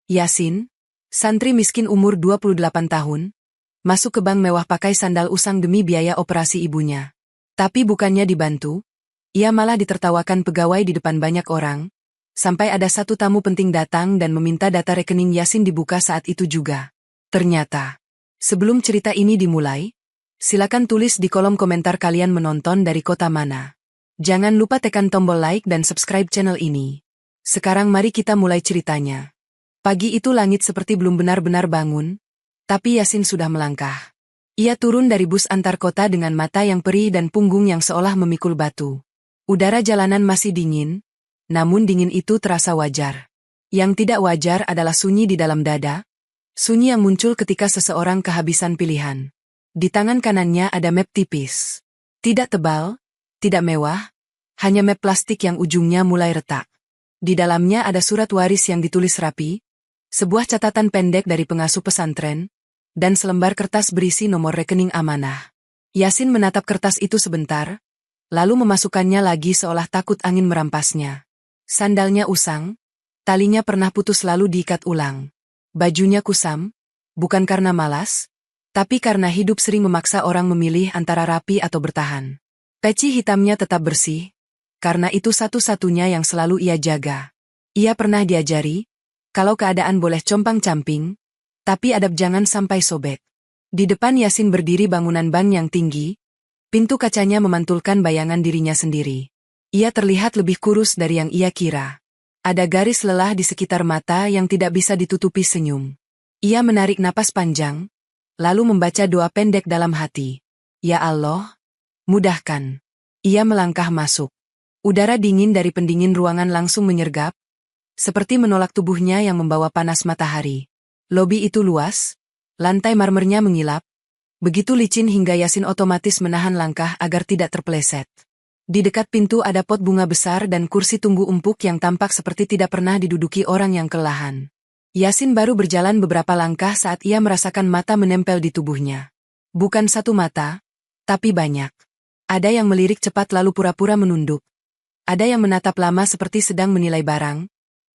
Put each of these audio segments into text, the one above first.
Yasin, santri miskin umur 28 tahun, masuk ke bank mewah pakai sandal usang demi biaya operasi ibunya. Tapi bukannya dibantu, ia malah ditertawakan pegawai di depan banyak orang, sampai ada satu tamu penting datang dan meminta data rekening Yasin dibuka saat itu juga. Ternyata, sebelum cerita ini dimulai, silakan tulis di kolom komentar kalian menonton dari kota mana. Jangan lupa tekan tombol like dan subscribe channel ini. Sekarang mari kita mulai ceritanya. Pagi itu langit seperti belum benar-benar bangun, tapi Yasin sudah melangkah. Ia turun dari bus antar kota dengan mata yang perih dan punggung yang seolah memikul batu. Udara jalanan masih dingin, namun dingin itu terasa wajar. Yang tidak wajar adalah sunyi di dalam dada, sunyi yang muncul ketika seseorang kehabisan pilihan. Di tangan kanannya ada map tipis. Tidak tebal, tidak mewah, hanya map plastik yang ujungnya mulai retak. Di dalamnya ada surat waris yang ditulis rapi, sebuah catatan pendek dari pengasuh pesantren, dan selembar kertas berisi nomor rekening amanah. Yasin menatap kertas itu sebentar, lalu memasukkannya lagi seolah takut angin merampasnya. Sandalnya usang, talinya pernah putus lalu diikat ulang. Bajunya kusam, bukan karena malas, tapi karena hidup sering memaksa orang memilih antara rapi atau bertahan. Peci hitamnya tetap bersih, karena itu satu-satunya yang selalu ia jaga. Ia pernah diajari, kalau keadaan boleh compang-camping, tapi adab jangan sampai sobek. Di depan Yasin berdiri bangunan bank yang tinggi, pintu kacanya memantulkan bayangan dirinya sendiri. Ia terlihat lebih kurus dari yang ia kira. Ada garis lelah di sekitar mata yang tidak bisa ditutupi senyum. Ia menarik napas panjang, lalu membaca doa pendek dalam hati. Ya Allah, mudahkan. Ia melangkah masuk. Udara dingin dari pendingin ruangan langsung menyergap, seperti menolak tubuhnya yang membawa panas matahari. Lobi itu luas, lantai marmernya mengilap, begitu licin hingga Yasin otomatis menahan langkah agar tidak terpeleset. Di dekat pintu ada pot bunga besar dan kursi tunggu empuk yang tampak seperti tidak pernah diduduki orang yang kelelahan. Yasin baru berjalan beberapa langkah saat ia merasakan mata menempel di tubuhnya. Bukan satu mata, tapi banyak. Ada yang melirik cepat lalu pura-pura menunduk. Ada yang menatap lama seperti sedang menilai barang.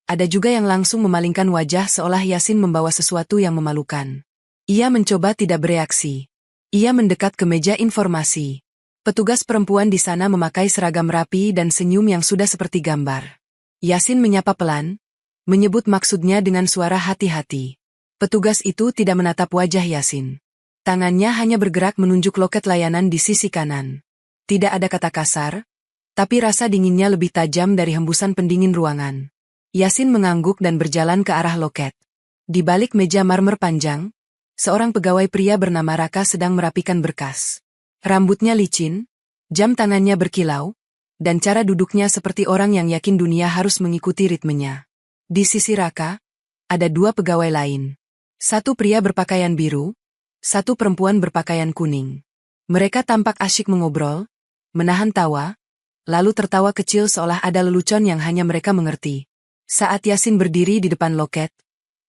Ada juga yang langsung memalingkan wajah seolah Yasin membawa sesuatu yang memalukan. Ia mencoba tidak bereaksi. Ia mendekat ke meja informasi. Petugas perempuan di sana memakai seragam rapi dan senyum yang sudah seperti gambar. Yasin menyapa pelan, menyebut maksudnya dengan suara hati-hati. Petugas itu tidak menatap wajah Yasin. Tangannya hanya bergerak menunjuk loket layanan di sisi kanan. Tidak ada kata kasar, tapi rasa dinginnya lebih tajam dari hembusan pendingin ruangan. Yasin mengangguk dan berjalan ke arah loket. Di balik meja marmer panjang, seorang pegawai pria bernama Raka sedang merapikan berkas. Rambutnya licin, jam tangannya berkilau, dan cara duduknya seperti orang yang yakin dunia harus mengikuti ritmenya. Di sisi Raka, ada dua pegawai lain. Satu pria berpakaian biru, satu perempuan berpakaian kuning. Mereka tampak asyik mengobrol, menahan tawa, lalu tertawa kecil seolah ada lelucon yang hanya mereka mengerti. Saat Yasin berdiri di depan loket,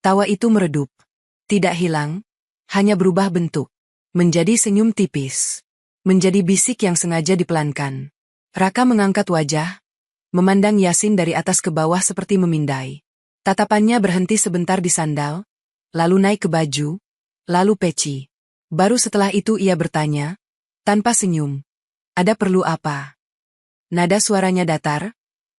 tawa itu meredup. Tidak hilang, hanya berubah bentuk. Menjadi senyum tipis. Menjadi bisik yang sengaja dipelankan. Raka mengangkat wajah, memandang Yasin dari atas ke bawah seperti memindai. Tatapannya berhenti sebentar di sandal, lalu naik ke baju, lalu peci. Baru setelah itu ia bertanya, tanpa senyum. Ada perlu apa? Nada suaranya datar,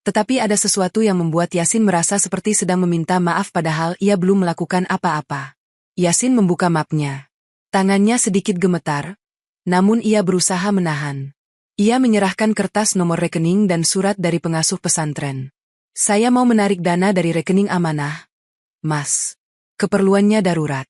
tetapi ada sesuatu yang membuat Yasin merasa seperti sedang meminta maaf padahal ia belum melakukan apa-apa. Yasin membuka mapnya. Tangannya sedikit gemetar, namun ia berusaha menahan. Ia menyerahkan kertas nomor rekening dan surat dari pengasuh pesantren. Saya mau menarik dana dari rekening amanah, Mas. Keperluannya darurat.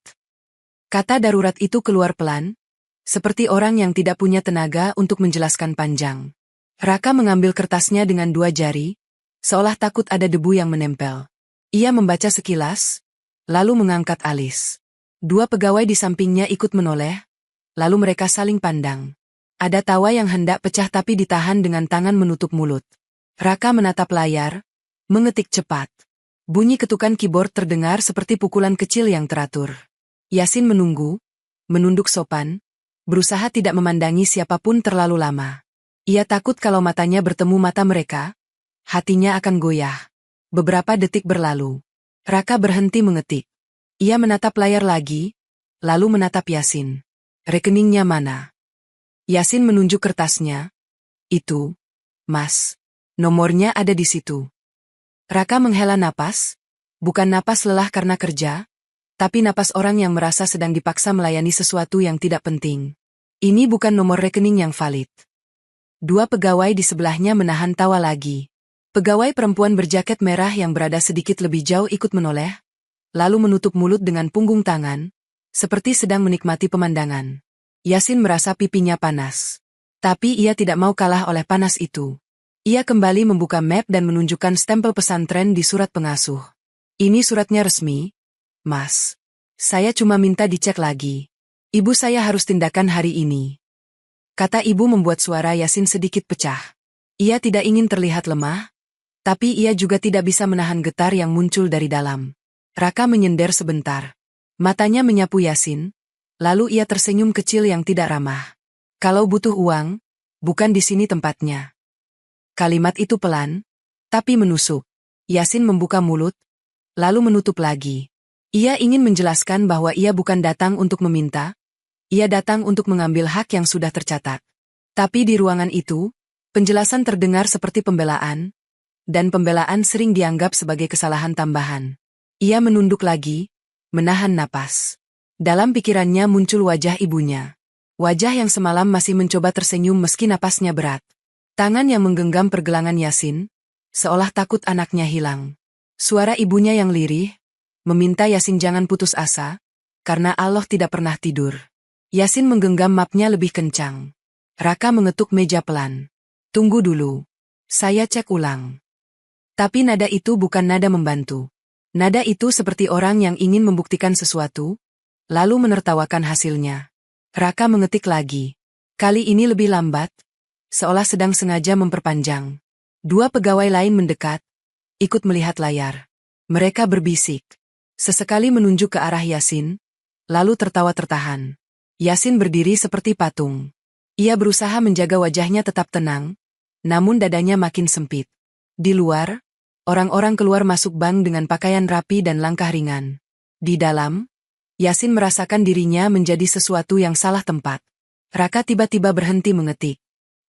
Kata darurat itu keluar pelan, seperti orang yang tidak punya tenaga untuk menjelaskan panjang. Raka mengambil kertasnya dengan dua jari, seolah takut ada debu yang menempel. Ia membaca sekilas, lalu mengangkat alis. Dua pegawai di sampingnya ikut menoleh, lalu mereka saling pandang. Ada tawa yang hendak pecah tapi ditahan dengan tangan menutup mulut. Raka menatap layar, mengetik cepat. Bunyi ketukan keyboard terdengar seperti pukulan kecil yang teratur. Yasin menunggu, menunduk sopan, berusaha tidak memandangi siapapun terlalu lama. Ia takut kalau matanya bertemu mata mereka, hatinya akan goyah. Beberapa detik berlalu. Raka berhenti mengetik. Ia menatap layar lagi, lalu menatap Yasin. Rekeningnya mana? Yasin menunjuk kertasnya. Itu, Mas. Nomornya ada di situ. Raka menghela napas, bukan napas lelah karena kerja, tapi napas orang yang merasa sedang dipaksa melayani sesuatu yang tidak penting. Ini bukan nomor rekening yang valid. Dua pegawai di sebelahnya menahan tawa lagi. Pegawai perempuan berjaket merah yang berada sedikit lebih jauh ikut menoleh, lalu menutup mulut dengan punggung tangan, seperti sedang menikmati pemandangan. Yasin merasa pipinya panas. Tapi ia tidak mau kalah oleh panas itu. Ia kembali membuka map dan menunjukkan stempel pesantren di surat pengasuh. Ini suratnya resmi, Mas. Saya cuma minta dicek lagi. Ibu saya harus tindakan hari ini. Kata ibu membuat suara Yasin sedikit pecah. Ia tidak ingin terlihat lemah, tapi ia juga tidak bisa menahan getar yang muncul dari dalam. Raka menyender sebentar. Matanya menyapu Yasin, lalu ia tersenyum kecil yang tidak ramah. Kalau butuh uang, bukan di sini tempatnya. Kalimat itu pelan, tapi menusuk. Yasin membuka mulut, lalu menutup lagi. Ia ingin menjelaskan bahwa ia bukan datang untuk meminta, ia datang untuk mengambil hak yang sudah tercatat. Tapi di ruangan itu, penjelasan terdengar seperti pembelaan, dan pembelaan sering dianggap sebagai kesalahan tambahan. Ia menunduk lagi, menahan napas. Dalam pikirannya muncul wajah ibunya. Wajah yang semalam masih mencoba tersenyum meski napasnya berat. Tangan yang menggenggam pergelangan Yasin, seolah takut anaknya hilang. Suara ibunya yang lirih, meminta Yasin jangan putus asa, karena Allah tidak pernah tidur. Yasin menggenggam mapnya lebih kencang. Raka mengetuk meja pelan. Tunggu dulu. Saya cek ulang. Tapi nada itu bukan nada membantu. Nada itu seperti orang yang ingin membuktikan sesuatu, lalu menertawakan hasilnya. Raka mengetik lagi. Kali ini lebih lambat, seolah sedang sengaja memperpanjang. Dua pegawai lain mendekat, ikut melihat layar. Mereka berbisik. Sesekali menunjuk ke arah Yasin, lalu tertawa tertahan. Yasin berdiri seperti patung. Ia berusaha menjaga wajahnya tetap tenang, namun dadanya makin sempit. Di luar, orang-orang keluar masuk bank dengan pakaian rapi dan langkah ringan. Di dalam, Yasin merasakan dirinya menjadi sesuatu yang salah tempat. Raka tiba-tiba berhenti mengetik.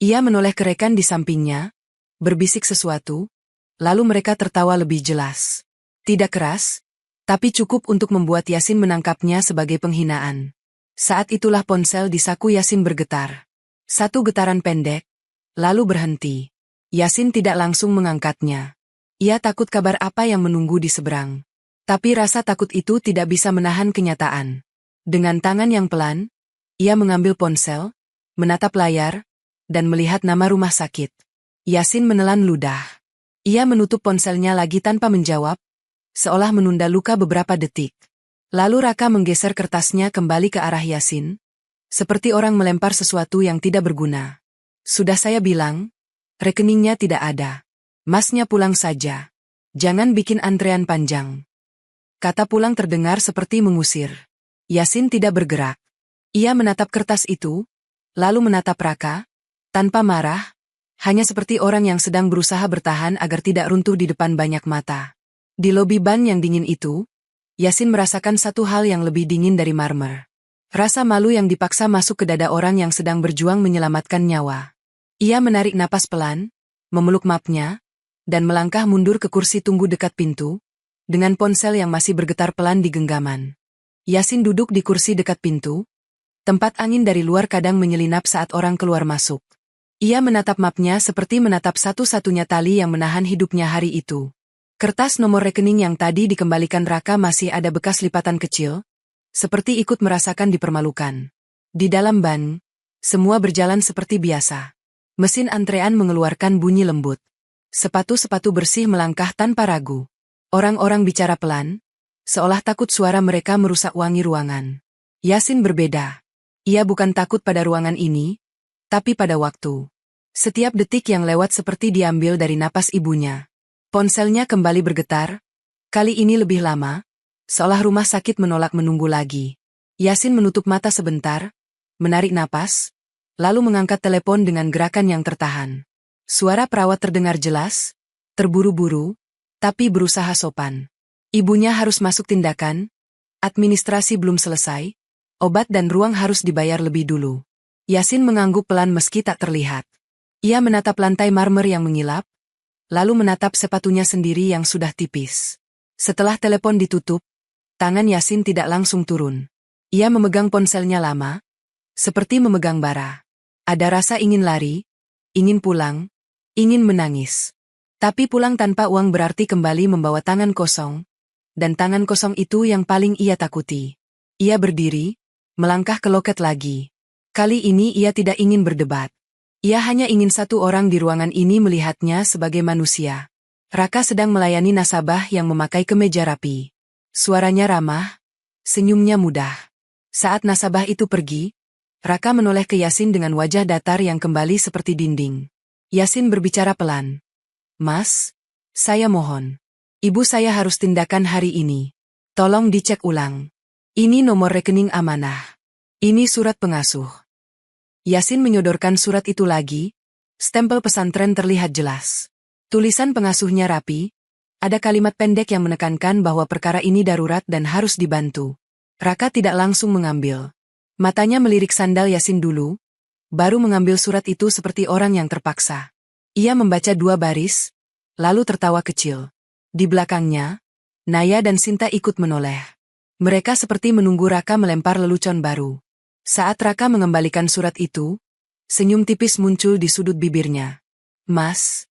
Ia menoleh ke rekan di sampingnya, berbisik sesuatu, lalu mereka tertawa lebih jelas. Tidak keras, tapi cukup untuk membuat Yasin menangkapnya sebagai penghinaan. Saat itulah ponsel di saku Yasin bergetar. Satu getaran pendek, lalu berhenti. Yasin tidak langsung mengangkatnya. Ia takut kabar apa yang menunggu di seberang. Tapi rasa takut itu tidak bisa menahan kenyataan. Dengan tangan yang pelan, ia mengambil ponsel, menatap layar, dan melihat nama rumah sakit. Yasin menelan ludah. Ia menutup ponselnya lagi tanpa menjawab, seolah menunda luka beberapa detik. Lalu Raka menggeser kertasnya kembali ke arah Yasin, seperti orang melempar sesuatu yang tidak berguna. Sudah saya bilang, rekeningnya tidak ada. Masnya pulang saja. Jangan bikin antrean panjang. Kata pulang terdengar seperti mengusir. Yasin tidak bergerak. Ia menatap kertas itu, lalu menatap Raka, tanpa marah, hanya seperti orang yang sedang berusaha bertahan agar tidak runtuh di depan banyak mata. Di lobi bank yang dingin itu, Yasin merasakan satu hal yang lebih dingin dari marmer. Rasa malu yang dipaksa masuk ke dada orang yang sedang berjuang menyelamatkan nyawa. Ia menarik napas pelan, memeluk mapnya, dan melangkah mundur ke kursi tunggu dekat pintu, dengan ponsel yang masih bergetar pelan di genggaman. Yasin duduk di kursi dekat pintu, tempat angin dari luar kadang menyelinap saat orang keluar masuk. Ia menatap mapnya seperti menatap satu-satunya tali yang menahan hidupnya hari itu. Kertas nomor rekening yang tadi dikembalikan Raka masih ada bekas lipatan kecil, seperti ikut merasakan dipermalukan. Di dalam bank, semua berjalan seperti biasa. Mesin antrean mengeluarkan bunyi lembut. Sepatu-sepatu bersih melangkah tanpa ragu. Orang-orang bicara pelan, seolah takut suara mereka merusak wangi ruangan. Yasin berbeda. Ia bukan takut pada ruangan ini, tapi pada waktu. Setiap detik yang lewat seperti diambil dari napas ibunya. Ponselnya kembali bergetar, kali ini lebih lama, seolah rumah sakit menolak menunggu lagi. Yasin menutup mata sebentar, menarik napas, lalu mengangkat telepon dengan gerakan yang tertahan. Suara perawat terdengar jelas, terburu-buru, tapi berusaha sopan. Ibunya harus masuk tindakan, administrasi belum selesai, obat dan ruang harus dibayar lebih dulu. Yasin mengangguk pelan meski tak terlihat. Ia menatap lantai marmer yang mengilap, lalu menatap sepatunya sendiri yang sudah tipis. Setelah telepon ditutup, tangan Yasin tidak langsung turun. Ia memegang ponselnya lama, seperti memegang bara. Ada rasa ingin lari, ingin pulang, ingin menangis. Tapi pulang tanpa uang berarti kembali membawa tangan kosong, dan tangan kosong itu yang paling ia takuti. Ia berdiri, melangkah ke loket lagi. Kali ini ia tidak ingin berdebat. Ia hanya ingin satu orang di ruangan ini melihatnya sebagai manusia. Raka sedang melayani nasabah yang memakai kemeja rapi. Suaranya ramah, senyumnya mudah. Saat nasabah itu pergi, Raka menoleh ke Yasin dengan wajah datar yang kembali seperti dinding. Yasin berbicara pelan. Mas, saya mohon. Ibu saya harus tindakan hari ini. Tolong dicek ulang. Ini nomor rekening amanah. Ini surat pengasuh. Yasin menyodorkan surat itu lagi. Stempel pesantren terlihat jelas. Tulisan pengasuhnya rapi. Ada kalimat pendek yang menekankan bahwa perkara ini darurat dan harus dibantu. Raka tidak langsung mengambil. Matanya melirik sandal Yasin dulu, baru mengambil surat itu seperti orang yang terpaksa. Ia membaca 2 baris, lalu tertawa kecil. Di belakangnya, Naya dan Sinta ikut menoleh. Mereka seperti menunggu Raka melempar lelucon baru. Saat Raka mengembalikan surat itu, senyum tipis muncul di sudut bibirnya. Mas,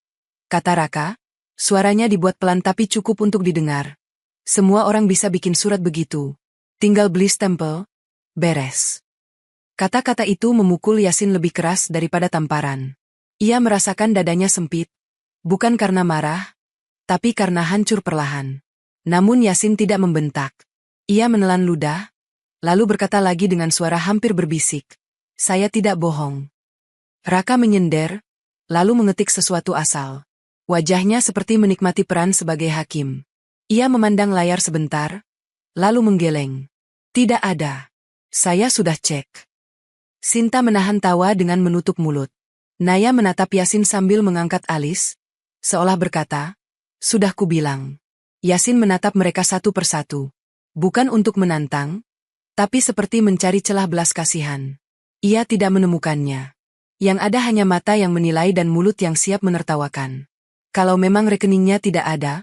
kata Raka, suaranya dibuat pelan tapi cukup untuk didengar. Semua orang bisa bikin surat begitu. Tinggal beli stempel, beres. Kata-kata itu memukul Yasin lebih keras daripada tamparan. Ia merasakan dadanya sempit, bukan karena marah, tapi karena hancur perlahan. Namun Yasin tidak membentak. Ia menelan ludah, lalu berkata lagi dengan suara hampir berbisik. Saya tidak bohong. Raka menyender, lalu mengetik sesuatu asal. Wajahnya seperti menikmati peran sebagai hakim. Ia memandang layar sebentar, lalu menggeleng. Tidak ada. Saya sudah cek. Sinta menahan tawa dengan menutup mulut. Naya menatap Yasin sambil mengangkat alis, seolah berkata, sudah kubilang. Yasin menatap mereka satu persatu. Bukan untuk menantang, tapi seperti mencari celah belas kasihan. Ia tidak menemukannya. Yang ada hanya mata yang menilai dan mulut yang siap menertawakan. Kalau memang rekeningnya tidak ada,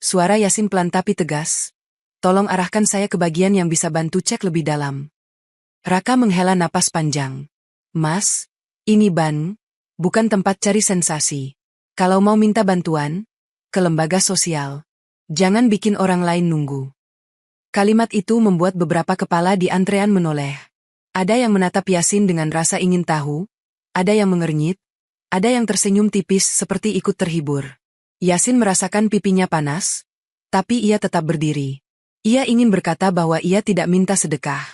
suara Yasin pelan tapi tegas, tolong arahkan saya ke bagian yang bisa bantu cek lebih dalam. Raka menghela napas panjang. Mas, ini ban, bukan tempat cari sensasi. Kalau mau minta bantuan, ke lembaga sosial. Jangan bikin orang lain nunggu. Kalimat itu membuat beberapa kepala di antrean menoleh. Ada yang menatap Yasin dengan rasa ingin tahu, ada yang mengernyit, ada yang tersenyum tipis seperti ikut terhibur. Yasin merasakan pipinya panas, tapi ia tetap berdiri. Ia ingin berkata bahwa ia tidak minta sedekah.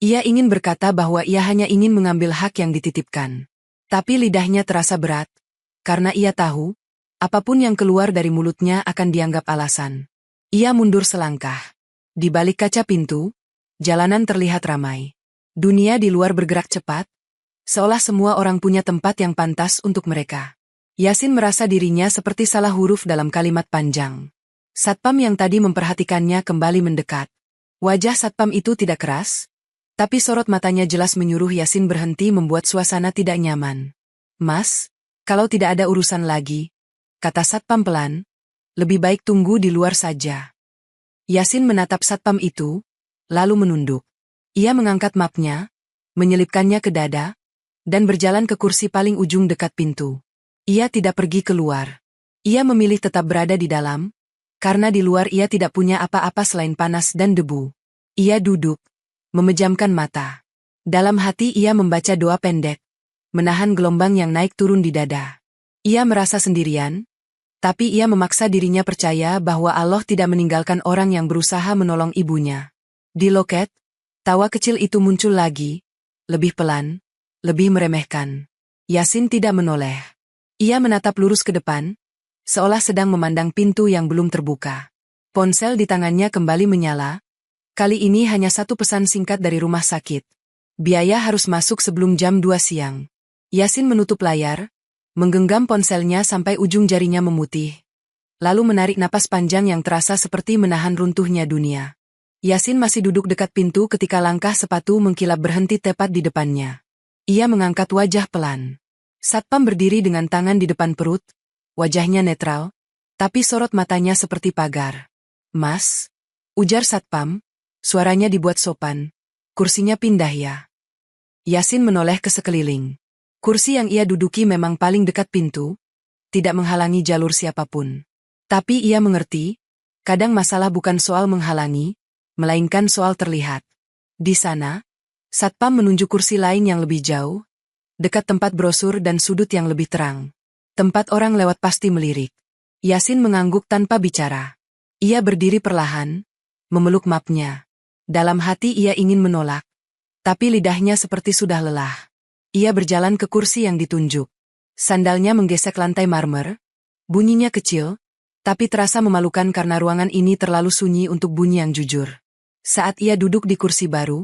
Ia ingin berkata bahwa ia hanya ingin mengambil hak yang dititipkan. Tapi lidahnya terasa berat, karena ia tahu, apapun yang keluar dari mulutnya akan dianggap alasan. Ia mundur selangkah. Di balik kaca pintu, jalanan terlihat ramai. Dunia di luar bergerak cepat, seolah semua orang punya tempat yang pantas untuk mereka. Yasin merasa dirinya seperti salah huruf dalam kalimat panjang. Satpam yang tadi memperhatikannya kembali mendekat. Wajah satpam itu tidak keras, tapi sorot matanya jelas menyuruh Yasin berhenti membuat suasana tidak nyaman. Mas, kalau tidak ada urusan lagi, kata satpam pelan, lebih baik tunggu di luar saja. Yasin menatap satpam itu, lalu menunduk. Ia mengangkat mapnya, menyelipkannya ke dada, dan berjalan ke kursi paling ujung dekat pintu. Ia tidak pergi keluar. Ia memilih tetap berada di dalam, karena di luar ia tidak punya apa-apa selain panas dan debu. Ia duduk, memejamkan mata. Dalam hati ia membaca doa pendek, menahan gelombang yang naik turun di dada. Ia merasa sendirian, tapi ia memaksa dirinya percaya bahwa Allah tidak meninggalkan orang yang berusaha menolong ibunya. Di loket, tawa kecil itu muncul lagi, lebih pelan, lebih meremehkan. Yasin tidak menoleh. Ia menatap lurus ke depan, seolah sedang memandang pintu yang belum terbuka. Ponsel di tangannya kembali menyala. Kali ini hanya satu pesan singkat dari rumah sakit. Biaya harus masuk sebelum jam 2 siang. Yasin menutup layar, menggenggam ponselnya sampai ujung jarinya memutih. lalu menarik napas panjang yang terasa seperti menahan runtuhnya dunia. Yasin masih duduk dekat pintu ketika langkah sepatu mengkilap berhenti tepat di depannya. Ia mengangkat wajah pelan. Satpam berdiri dengan tangan di depan perut, wajahnya netral, tapi sorot matanya seperti pagar. "Mas," ujar Satpam, suaranya dibuat sopan. "Kursinya pindah ya?" Yasin menoleh ke sekeliling. Kursi yang ia duduki memang paling dekat pintu, tidak menghalangi jalur siapapun. Tapi ia mengerti, kadang masalah bukan soal menghalangi, melainkan soal terlihat. Di sana, Satpam menunjuk kursi lain yang lebih jauh, dekat tempat brosur dan sudut yang lebih terang. Tempat orang lewat pasti melirik. Yasin mengangguk tanpa bicara. Ia berdiri perlahan, memeluk mapnya. Dalam hati ia ingin menolak, tapi lidahnya seperti sudah lelah. Ia berjalan ke kursi yang ditunjuk. Sandalnya menggesek lantai marmer. Bunyinya kecil, tapi terasa memalukan karena ruangan ini terlalu sunyi untuk bunyi yang jujur. Saat ia duduk di kursi baru,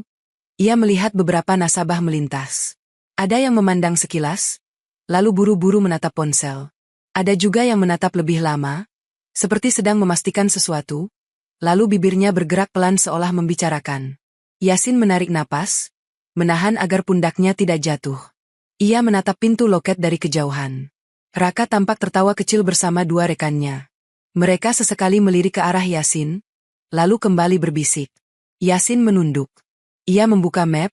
ia melihat beberapa nasabah melintas. Ada yang memandang sekilas, lalu buru-buru menatap ponsel. Ada juga yang menatap lebih lama, seperti sedang memastikan sesuatu, lalu bibirnya bergerak pelan seolah membicarakan. Yasin menarik napas, menahan agar pundaknya tidak jatuh. Ia menatap pintu loket dari kejauhan. Raka tampak tertawa kecil bersama dua rekannya. Mereka sesekali melirik ke arah Yasin, lalu kembali berbisik. Yasin menunduk. Ia membuka map,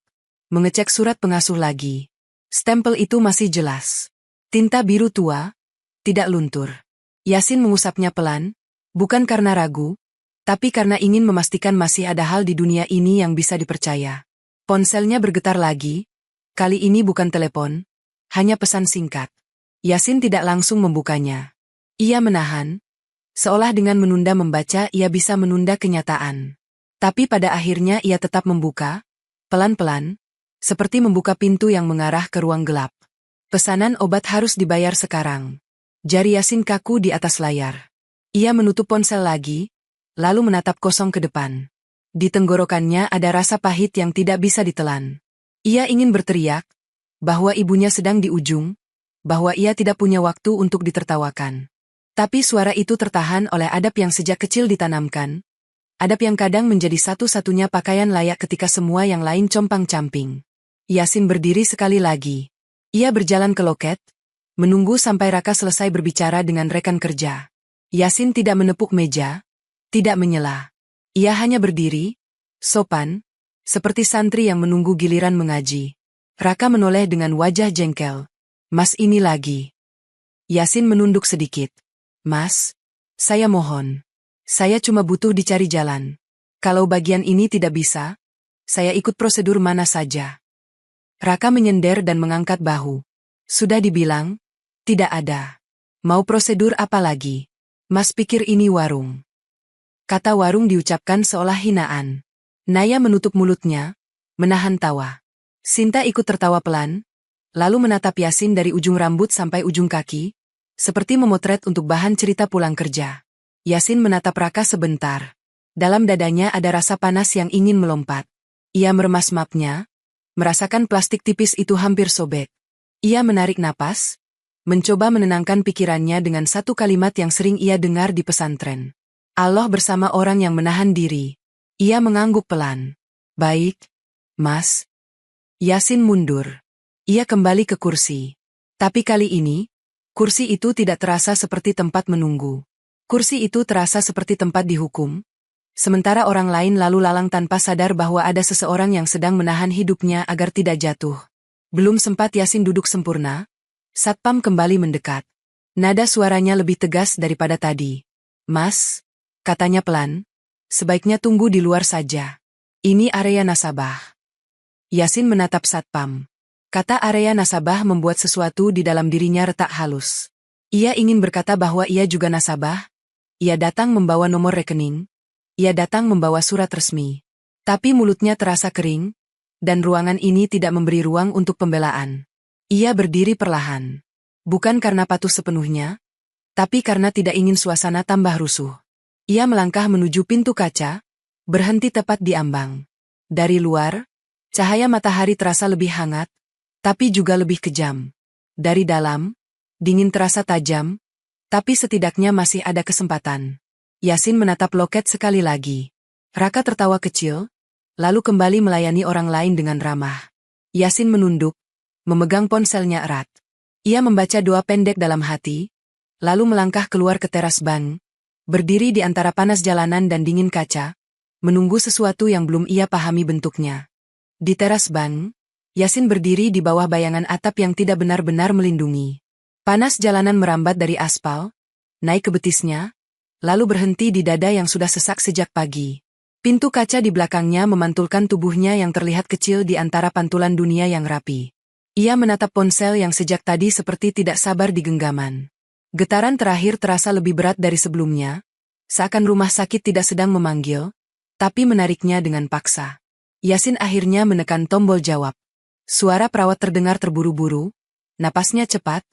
mengecek surat pengasuh lagi. Stempel itu masih jelas. Tinta biru tua, tidak luntur. Yasin mengusapnya pelan, bukan karena ragu, tapi karena ingin memastikan masih ada hal di dunia ini yang bisa dipercaya. Ponselnya bergetar lagi, kali ini bukan telepon, hanya pesan singkat. Yasin tidak langsung membukanya. Ia menahan, seolah dengan menunda membaca ia bisa menunda kenyataan. Tapi pada akhirnya ia tetap membuka, pelan-pelan, seperti membuka pintu yang mengarah ke ruang gelap. Pesanan obat harus dibayar sekarang. Jari Yasin kaku di atas layar. Ia menutup ponsel lagi, lalu menatap kosong ke depan. Di tenggorokannya ada rasa pahit yang tidak bisa ditelan. Ia ingin berteriak, bahwa ibunya sedang di ujung, bahwa ia tidak punya waktu untuk ditertawakan. Tapi suara itu tertahan oleh adab yang sejak kecil ditanamkan, adab yang kadang menjadi satu-satunya pakaian layak ketika semua yang lain compang-camping. Yasin berdiri sekali lagi. Ia berjalan ke loket, menunggu sampai Raka selesai berbicara dengan rekan kerja. Yasin tidak menepuk meja, tidak menyela. Ia hanya berdiri, sopan, seperti santri yang menunggu giliran mengaji. Raka menoleh dengan wajah jengkel. "Mas ini lagi." Yasin menunduk sedikit. "Mas, saya mohon. Saya cuma butuh dicari jalan. Kalau bagian ini tidak bisa, saya ikut prosedur mana saja." Raka menyender dan mengangkat bahu. "Sudah dibilang, tidak ada. Mau prosedur apa lagi? Mas pikir ini warung?" Kata warung diucapkan seolah hinaan. Naya menutup mulutnya, menahan tawa. Sinta ikut tertawa pelan, lalu menatap Yasin dari ujung rambut sampai ujung kaki, seperti memotret untuk bahan cerita pulang kerja. Yasin menatap Raka sebentar. Dalam dadanya ada rasa panas yang ingin melompat. Ia meremas mapnya, merasakan plastik tipis itu hampir sobek. Ia menarik napas, mencoba menenangkan pikirannya dengan satu kalimat yang sering ia dengar di pesantren. Allah bersama orang yang menahan diri. Ia mengangguk pelan. "Baik, Mas." Yasin mundur. Ia kembali ke kursi. Tapi kali ini, kursi itu tidak terasa seperti tempat menunggu. Kursi itu terasa seperti tempat dihukum. Sementara orang lain lalu lalang tanpa sadar bahwa ada seseorang yang sedang menahan hidupnya agar tidak jatuh. Belum sempat Yasin duduk sempurna, Satpam kembali mendekat. Nada suaranya lebih tegas daripada tadi. "Mas," katanya pelan, "sebaiknya tunggu di luar saja. Ini area nasabah." Yasin menatap Satpam. Kata area nasabah membuat sesuatu di dalam dirinya retak halus. Ia ingin berkata bahwa ia juga nasabah. Ia datang membawa nomor rekening. Ia datang membawa surat resmi. Tapi mulutnya terasa kering, dan ruangan ini tidak memberi ruang untuk pembelaan. Ia berdiri perlahan. Bukan karena patuh sepenuhnya, tapi karena tidak ingin suasana tambah rusuh. Ia melangkah menuju pintu kaca, berhenti tepat di ambang. Dari luar, cahaya matahari terasa lebih hangat, tapi juga lebih kejam. Dari dalam, dingin terasa tajam, Tapi setidaknya masih ada kesempatan. Yasin menatap loket sekali lagi. Raka tertawa kecil, lalu kembali melayani orang lain dengan ramah. Yasin menunduk, memegang ponselnya erat. Ia membaca doa pendek dalam hati, lalu melangkah keluar ke teras bank, berdiri di antara panas jalanan dan dingin kaca, menunggu sesuatu yang belum ia pahami bentuknya. Di teras bank, Yasin berdiri di bawah bayangan atap yang tidak benar-benar melindungi. Panas jalanan merambat dari aspal, naik ke betisnya, lalu berhenti di dada yang sudah sesak sejak pagi. Pintu kaca di belakangnya memantulkan tubuhnya yang terlihat kecil di antara pantulan dunia yang rapi. Ia menatap ponsel yang sejak tadi seperti tidak sabar di genggaman. Getaran terakhir terasa lebih berat dari sebelumnya, seakan rumah sakit tidak sedang memanggil, tapi menariknya dengan paksa. Yasin akhirnya menekan tombol jawab. Suara perawat terdengar terburu-buru, napasnya cepat,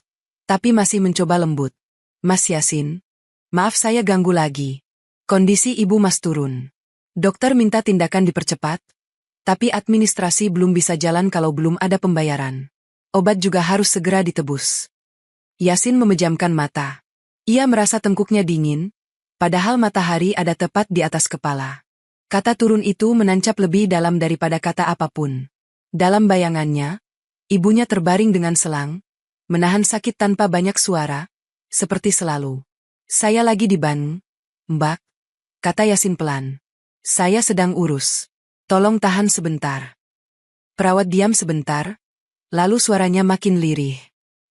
tapi masih mencoba lembut. Mas Yasin, maaf saya ganggu lagi. Kondisi ibu Mas turun. Dokter minta tindakan dipercepat, tapi administrasi belum bisa jalan kalau belum ada pembayaran. Obat juga harus segera ditebus. Yasin memejamkan mata. Ia merasa tengkuknya dingin, padahal matahari ada tepat di atas kepala. Kata turun itu menancap lebih dalam daripada kata apapun. Dalam bayangannya, ibunya terbaring dengan selang, menahan sakit tanpa banyak suara, seperti selalu. Saya lagi di bank, Mbak, kata Yasin pelan. Saya sedang urus. Tolong tahan sebentar. Perawat diam sebentar, lalu suaranya makin lirih.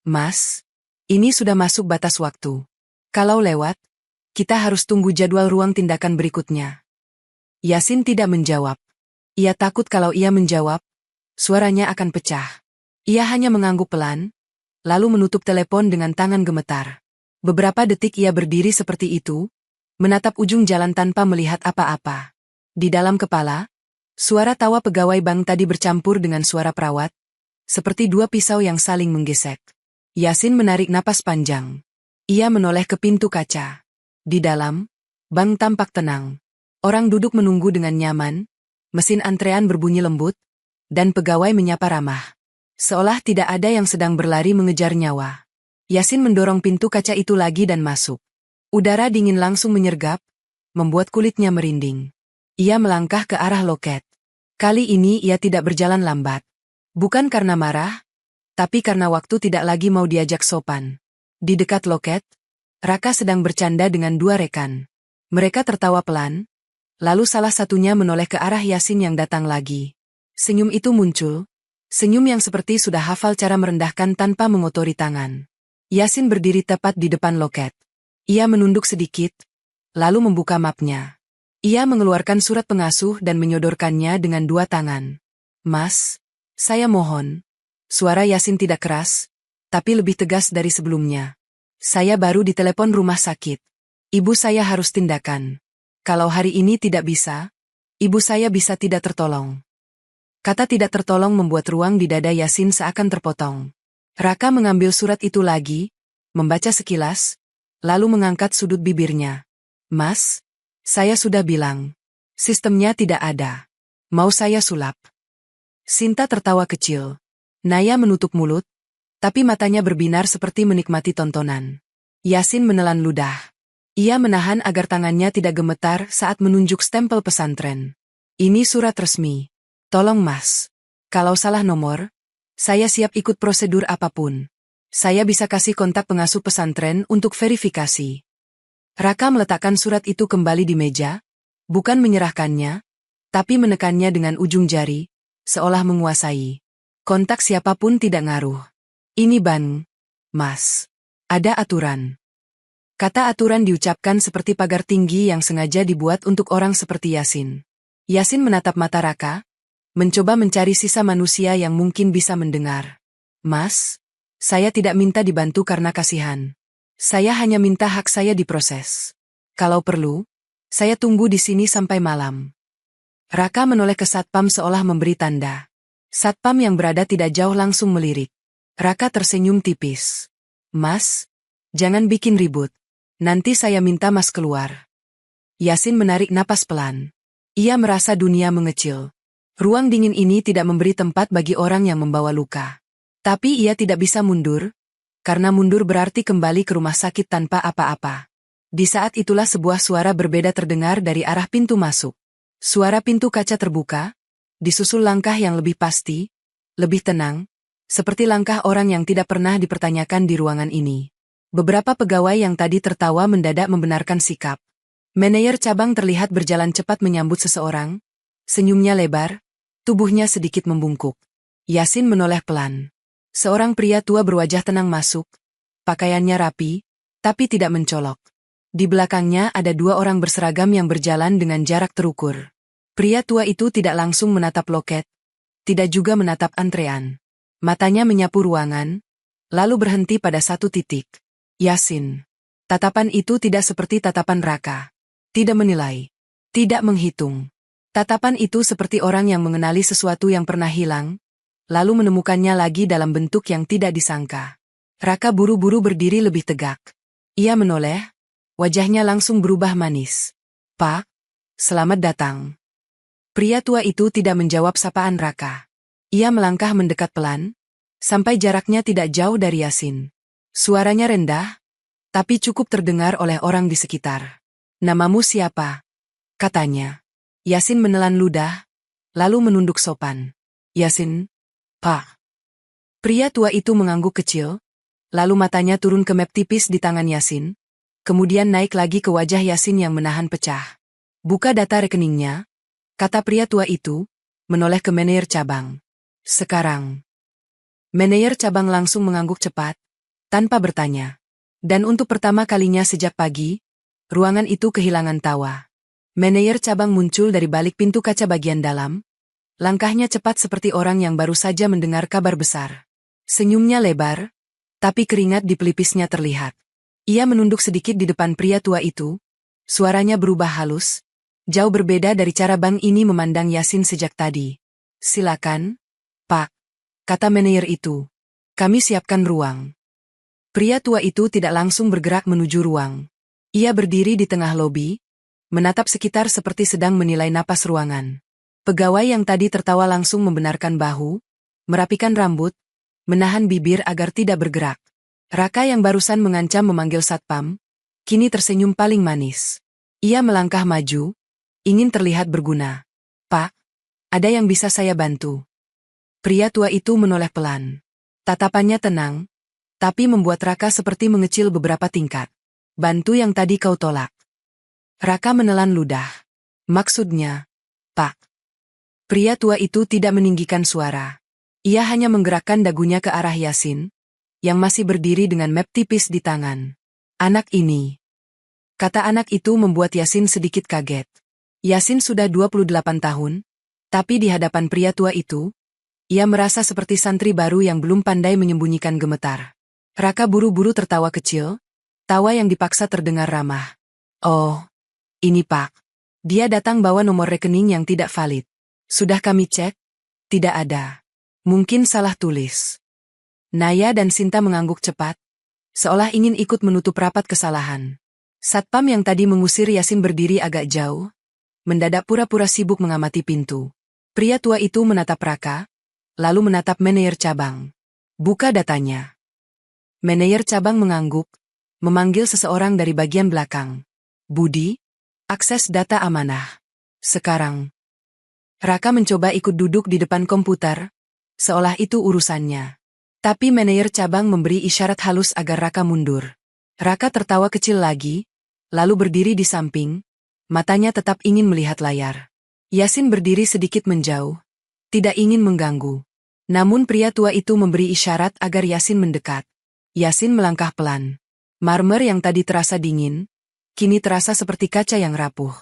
Mas, ini sudah masuk batas waktu. Kalau lewat, kita harus tunggu jadwal ruang tindakan berikutnya. Yasin tidak menjawab. Ia takut kalau ia menjawab, suaranya akan pecah. Ia hanya mengangguk pelan, lalu menutup telepon dengan tangan gemetar. Beberapa detik ia berdiri seperti itu, menatap ujung jalan tanpa melihat apa-apa. Di dalam kepala, suara tawa pegawai bank tadi bercampur dengan suara perawat, seperti dua pisau yang saling menggesek. Yasin menarik napas panjang. Ia menoleh ke pintu kaca. Di dalam, bank tampak tenang. Orang duduk menunggu dengan nyaman, mesin antrean berbunyi lembut, dan pegawai menyapa ramah. Seolah tidak ada yang sedang berlari mengejar nyawa. Yasin mendorong pintu kaca itu lagi dan masuk. Udara dingin langsung menyergap, membuat kulitnya merinding. Ia melangkah ke arah loket. Kali ini ia tidak berjalan lambat. Bukan karena marah, tapi karena waktu tidak lagi mau diajak sopan. Di dekat loket, Raka sedang bercanda dengan dua rekan. Mereka tertawa pelan, lalu salah satunya menoleh ke arah Yasin yang datang lagi. Senyum itu muncul, senyum yang seperti sudah hafal cara merendahkan tanpa mengotori tangan. Yasin berdiri tepat di depan loket. Ia menunduk sedikit, lalu membuka mapnya. Ia mengeluarkan surat pengasuh dan menyodorkannya dengan dua tangan. Mas, saya mohon. Suara Yasin tidak keras, tapi lebih tegas dari sebelumnya. Saya baru ditelepon rumah sakit. Ibu saya harus tindakan. Kalau hari ini tidak bisa, ibu saya bisa tidak tertolong. Kata tidak tertolong membuat ruang di dada Yasin seakan terpotong. Raka mengambil surat itu lagi, membaca sekilas, lalu mengangkat sudut bibirnya. Mas, saya sudah bilang. Sistemnya tidak ada. Mau saya sulap? Sinta tertawa kecil. Naya menutup mulut, tapi matanya berbinar seperti menikmati tontonan. Yasin menelan ludah. Ia menahan agar tangannya tidak gemetar saat menunjuk stempel pesantren. Ini surat resmi. Tolong mas. Kalau salah nomor, saya siap ikut prosedur apapun. Saya bisa kasih kontak pengasuh pesantren untuk verifikasi. Raka meletakkan surat itu kembali di meja, bukan menyerahkannya, tapi menekannya dengan ujung jari, seolah menguasai. Kontak siapapun tidak ngaruh. Ini ban, mas. Ada aturan. Kata aturan diucapkan seperti pagar tinggi yang sengaja dibuat untuk orang seperti Yasin. Yasin menatap mata Raka, mencoba mencari sisa manusia yang mungkin bisa mendengar. Mas, saya tidak minta dibantu karena kasihan. Saya hanya minta hak saya diproses. Kalau perlu, saya tunggu di sini sampai malam. Raka menoleh ke satpam seolah memberi tanda. Satpam yang berada tidak jauh langsung melirik. Raka tersenyum tipis. Mas, jangan bikin ribut. Nanti saya minta mas keluar. Yasin menarik napas pelan. Ia merasa dunia mengecil. Ruang dingin ini tidak memberi tempat bagi orang yang membawa luka. Tapi ia tidak bisa mundur, karena mundur berarti kembali ke rumah sakit tanpa apa-apa. Di saat itulah sebuah suara berbeda terdengar dari arah pintu masuk. Suara pintu kaca terbuka, disusul langkah yang lebih pasti, lebih tenang, seperti langkah orang yang tidak pernah dipertanyakan di ruangan ini. Beberapa pegawai yang tadi tertawa mendadak membenarkan sikap. Manajer cabang terlihat berjalan cepat menyambut seseorang, senyumnya lebar, tubuhnya sedikit membungkuk. Yasin menoleh pelan. Seorang pria tua berwajah tenang masuk, pakaiannya rapi, tapi tidak mencolok. Di belakangnya ada dua orang berseragam yang berjalan dengan jarak terukur. Pria tua itu tidak langsung menatap loket, tidak juga menatap antrean. Matanya menyapu ruangan, lalu berhenti pada satu titik. Yasin. Tatapan itu tidak seperti tatapan Raka. Tidak menilai, tidak menghitung. Tatapan itu seperti orang yang mengenali sesuatu yang pernah hilang, lalu menemukannya lagi dalam bentuk yang tidak disangka. Raka buru-buru berdiri lebih tegak. Ia menoleh, wajahnya langsung berubah manis. "Pak, selamat datang." Pria tua itu tidak menjawab sapaan Raka. Ia melangkah mendekat pelan, sampai jaraknya tidak jauh dari Yasin. Suaranya rendah, tapi cukup terdengar oleh orang di sekitar. "Namamu siapa?" katanya. Yasin menelan ludah, lalu menunduk sopan. "Yasin, Pak." Pria tua itu mengangguk kecil, lalu matanya turun ke map tipis di tangan Yasin, kemudian naik lagi ke wajah Yasin yang menahan pecah. "Buka data rekeningnya," kata pria tua itu, menoleh ke manajer cabang. "Sekarang." Manajer cabang langsung mengangguk cepat, tanpa bertanya. Dan untuk pertama kalinya sejak pagi, ruangan itu kehilangan tawa. Manajer cabang muncul dari balik pintu kaca bagian dalam. Langkahnya cepat seperti orang yang baru saja mendengar kabar besar. Senyumnya lebar, tapi keringat di pelipisnya terlihat. Ia menunduk sedikit di depan pria tua itu. Suaranya berubah halus, jauh berbeda dari cara Bang ini memandang Yasin sejak tadi. "Silakan, Pak," kata manajer itu. "Kami siapkan ruang." Pria tua itu tidak langsung bergerak menuju ruang. Ia berdiri di tengah lobi, menatap sekitar seperti sedang menilai napas ruangan. Pegawai yang tadi tertawa langsung membenarkan bahu, merapikan rambut, menahan bibir agar tidak bergerak. Raka yang barusan mengancam memanggil satpam, kini tersenyum paling manis. Ia melangkah maju, ingin terlihat berguna. "Pak, ada yang bisa saya bantu?" Pria tua itu menoleh pelan. Tatapannya tenang, tapi membuat Raka seperti mengecil beberapa tingkat. "Bantu yang tadi kau tolak." Raka menelan ludah. "Maksudnya, Pak?" Pria tua itu tidak meninggikan suara. Ia hanya menggerakkan dagunya ke arah Yasin, yang masih berdiri dengan map tipis di tangan. "Anak ini." Kata anak itu membuat Yasin sedikit kaget. Yasin sudah 28 tahun, tapi di hadapan pria tua itu, ia merasa seperti santri baru yang belum pandai menyembunyikan gemetar. Raka buru-buru tertawa kecil, tawa yang dipaksa terdengar ramah. "Oh, ini Pak. Dia datang bawa nomor rekening yang tidak valid. Sudah kami cek, tidak ada. Mungkin salah tulis." Naya dan Sinta mengangguk cepat, seolah ingin ikut menutup rapat kesalahan. Satpam yang tadi mengusir Yasin berdiri agak jauh, mendadak pura-pura sibuk mengamati pintu. Pria tua itu menatap Raka, lalu menatap manajer cabang. "Buka datanya." Manajer cabang mengangguk, memanggil seseorang dari bagian belakang. "Budi, akses data amanah. Sekarang." Raka mencoba ikut duduk di depan komputer, seolah itu urusannya. Tapi manajer cabang memberi isyarat halus agar Raka mundur. Raka tertawa kecil lagi, lalu berdiri di samping, matanya tetap ingin melihat layar. Yasin berdiri sedikit menjauh, tidak ingin mengganggu. Namun pria tua itu memberi isyarat agar Yasin mendekat. Yasin melangkah pelan. Marmer yang tadi terasa dingin, kini terasa seperti kaca yang rapuh.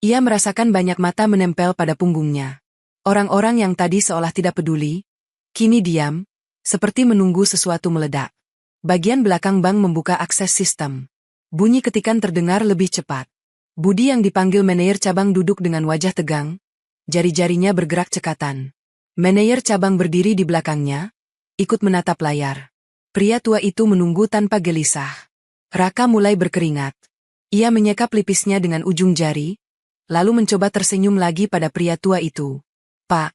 Ia merasakan banyak mata menempel pada punggungnya. Orang-orang yang tadi seolah tidak peduli, kini diam, seperti menunggu sesuatu meledak. Bagian belakang bank membuka akses sistem. Bunyi ketikan terdengar lebih cepat. Budi yang dipanggil manajer cabang duduk dengan wajah tegang, jari-jarinya bergerak cekatan. Manajer cabang berdiri di belakangnya, ikut menatap layar. Pria tua itu menunggu tanpa gelisah. Raka mulai berkeringat. Ia menyeka pelipisnya dengan ujung jari, lalu mencoba tersenyum lagi pada pria tua itu. "Pak,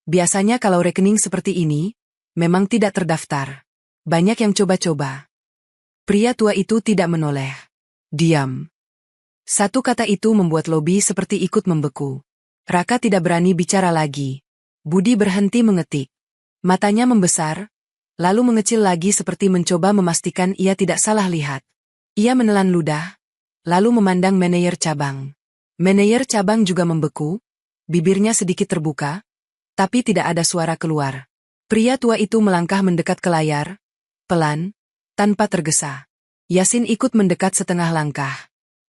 biasanya kalau rekening seperti ini, memang tidak terdaftar. Banyak yang coba-coba. Pria tua itu tidak menoleh. Diam. Satu kata itu membuat Lobby seperti ikut membeku. Raka tidak berani bicara lagi. Budi berhenti mengetik. Matanya membesar, lalu mengecil lagi seperti mencoba memastikan ia tidak salah lihat. Ia menelan ludah, lalu memandang manajer cabang. Manajer cabang juga membeku, bibirnya sedikit terbuka, tapi tidak ada suara keluar. Pria tua itu melangkah mendekat ke layar, pelan, tanpa tergesa. Yasin ikut mendekat setengah langkah.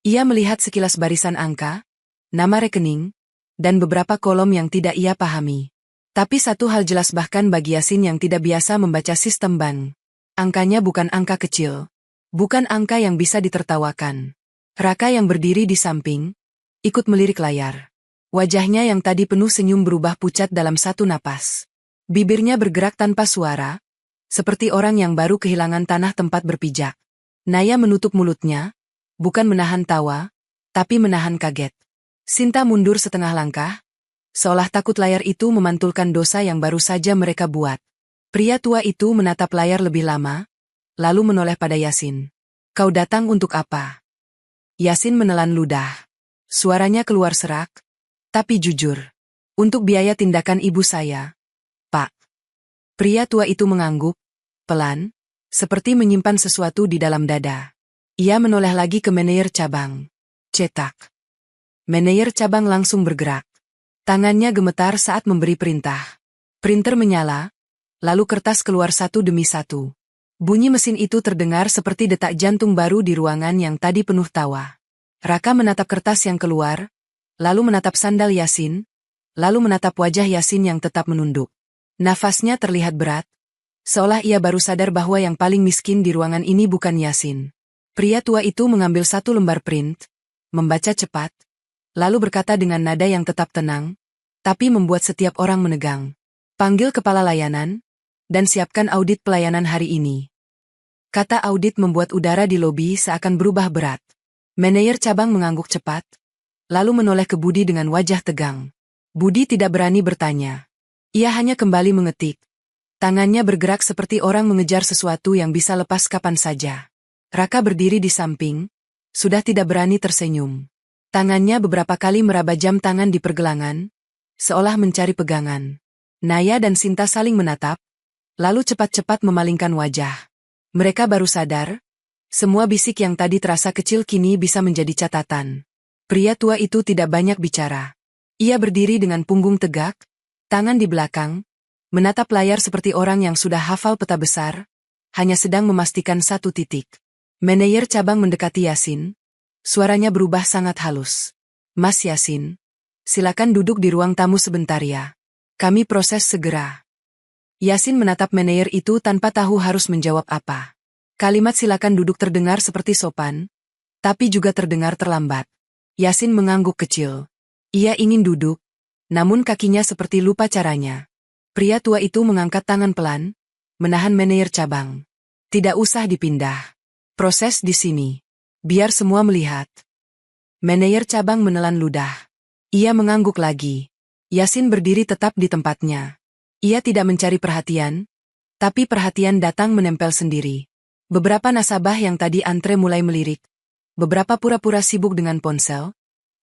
Ia melihat sekilas barisan angka, nama rekening, dan beberapa kolom yang tidak ia pahami. Tapi satu hal jelas bahkan bagi Yasin yang tidak biasa membaca sistem bank. Angkanya bukan angka kecil. Bukan angka yang bisa ditertawakan. Raka yang berdiri di samping, ikut melirik layar. Wajahnya yang tadi penuh senyum berubah pucat dalam satu napas. Bibirnya bergerak tanpa suara, seperti orang yang baru kehilangan tanah tempat berpijak. Naya menutup mulutnya, bukan menahan tawa, tapi menahan kaget. Sinta mundur setengah langkah, seolah takut layar itu memantulkan dosa yang baru saja mereka buat. Pria tua itu menatap layar lebih lama, lalu menoleh pada Yasin. Kau datang untuk apa? Yasin menelan ludah. Suaranya keluar serak, tapi jujur. Untuk biaya tindakan ibu saya, Pak. Pria tua itu mengangguk, pelan, seperti menyimpan sesuatu di dalam dada. Ia menoleh lagi ke manajer cabang. Cetak. Manajer cabang langsung bergerak. Tangannya gemetar saat memberi perintah. Printer menyala, lalu kertas keluar satu demi satu. Bunyi mesin itu terdengar seperti detak jantung baru di ruangan yang tadi penuh tawa. Raka menatap kertas yang keluar, lalu menatap sandal Yasin, lalu menatap wajah Yasin yang tetap menunduk. Nafasnya terlihat berat, seolah ia baru sadar bahwa yang paling miskin di ruangan ini bukan Yasin. Pria tua itu mengambil satu lembar print, membaca cepat, lalu berkata dengan nada yang tetap tenang, tapi membuat setiap orang menegang. Panggil kepala layanan, dan siapkan audit pelayanan hari ini. Kata audit membuat udara di lobi seakan berubah berat. Manajer cabang mengangguk cepat, lalu menoleh ke Budi dengan wajah tegang. Budi tidak berani bertanya. Ia hanya kembali mengetik. Tangannya bergerak seperti orang mengejar sesuatu yang bisa lepas kapan saja. Raka berdiri di samping, sudah tidak berani tersenyum. Tangannya beberapa kali meraba jam tangan di pergelangan, seolah mencari pegangan. Naya dan Sinta saling menatap, lalu cepat-cepat memalingkan wajah. Mereka baru sadar, semua bisik yang tadi terasa kecil kini bisa menjadi catatan. Pria tua itu tidak banyak bicara. Ia berdiri dengan punggung tegak, tangan di belakang, menatap layar seperti orang yang sudah hafal peta besar, hanya sedang memastikan satu titik. Manajer cabang mendekati Yasin, suaranya berubah sangat halus. Mas Yasin, silakan duduk di ruang tamu sebentar ya. Kami proses segera. Yasin menatap manajer itu tanpa tahu harus menjawab apa. Kalimat silakan duduk terdengar seperti sopan, tapi juga terdengar terlambat. Yasin mengangguk kecil. Ia ingin duduk, namun kakinya seperti lupa caranya. Pria tua itu mengangkat tangan pelan, menahan manajer cabang. Tidak usah dipindah. Proses di sini. Biar semua melihat. Manajer cabang menelan ludah. Ia mengangguk lagi. Yasin berdiri tetap di tempatnya. Ia tidak mencari perhatian, tapi perhatian datang menempel sendiri. Beberapa nasabah yang tadi antre mulai melirik. Beberapa pura-pura sibuk dengan ponsel.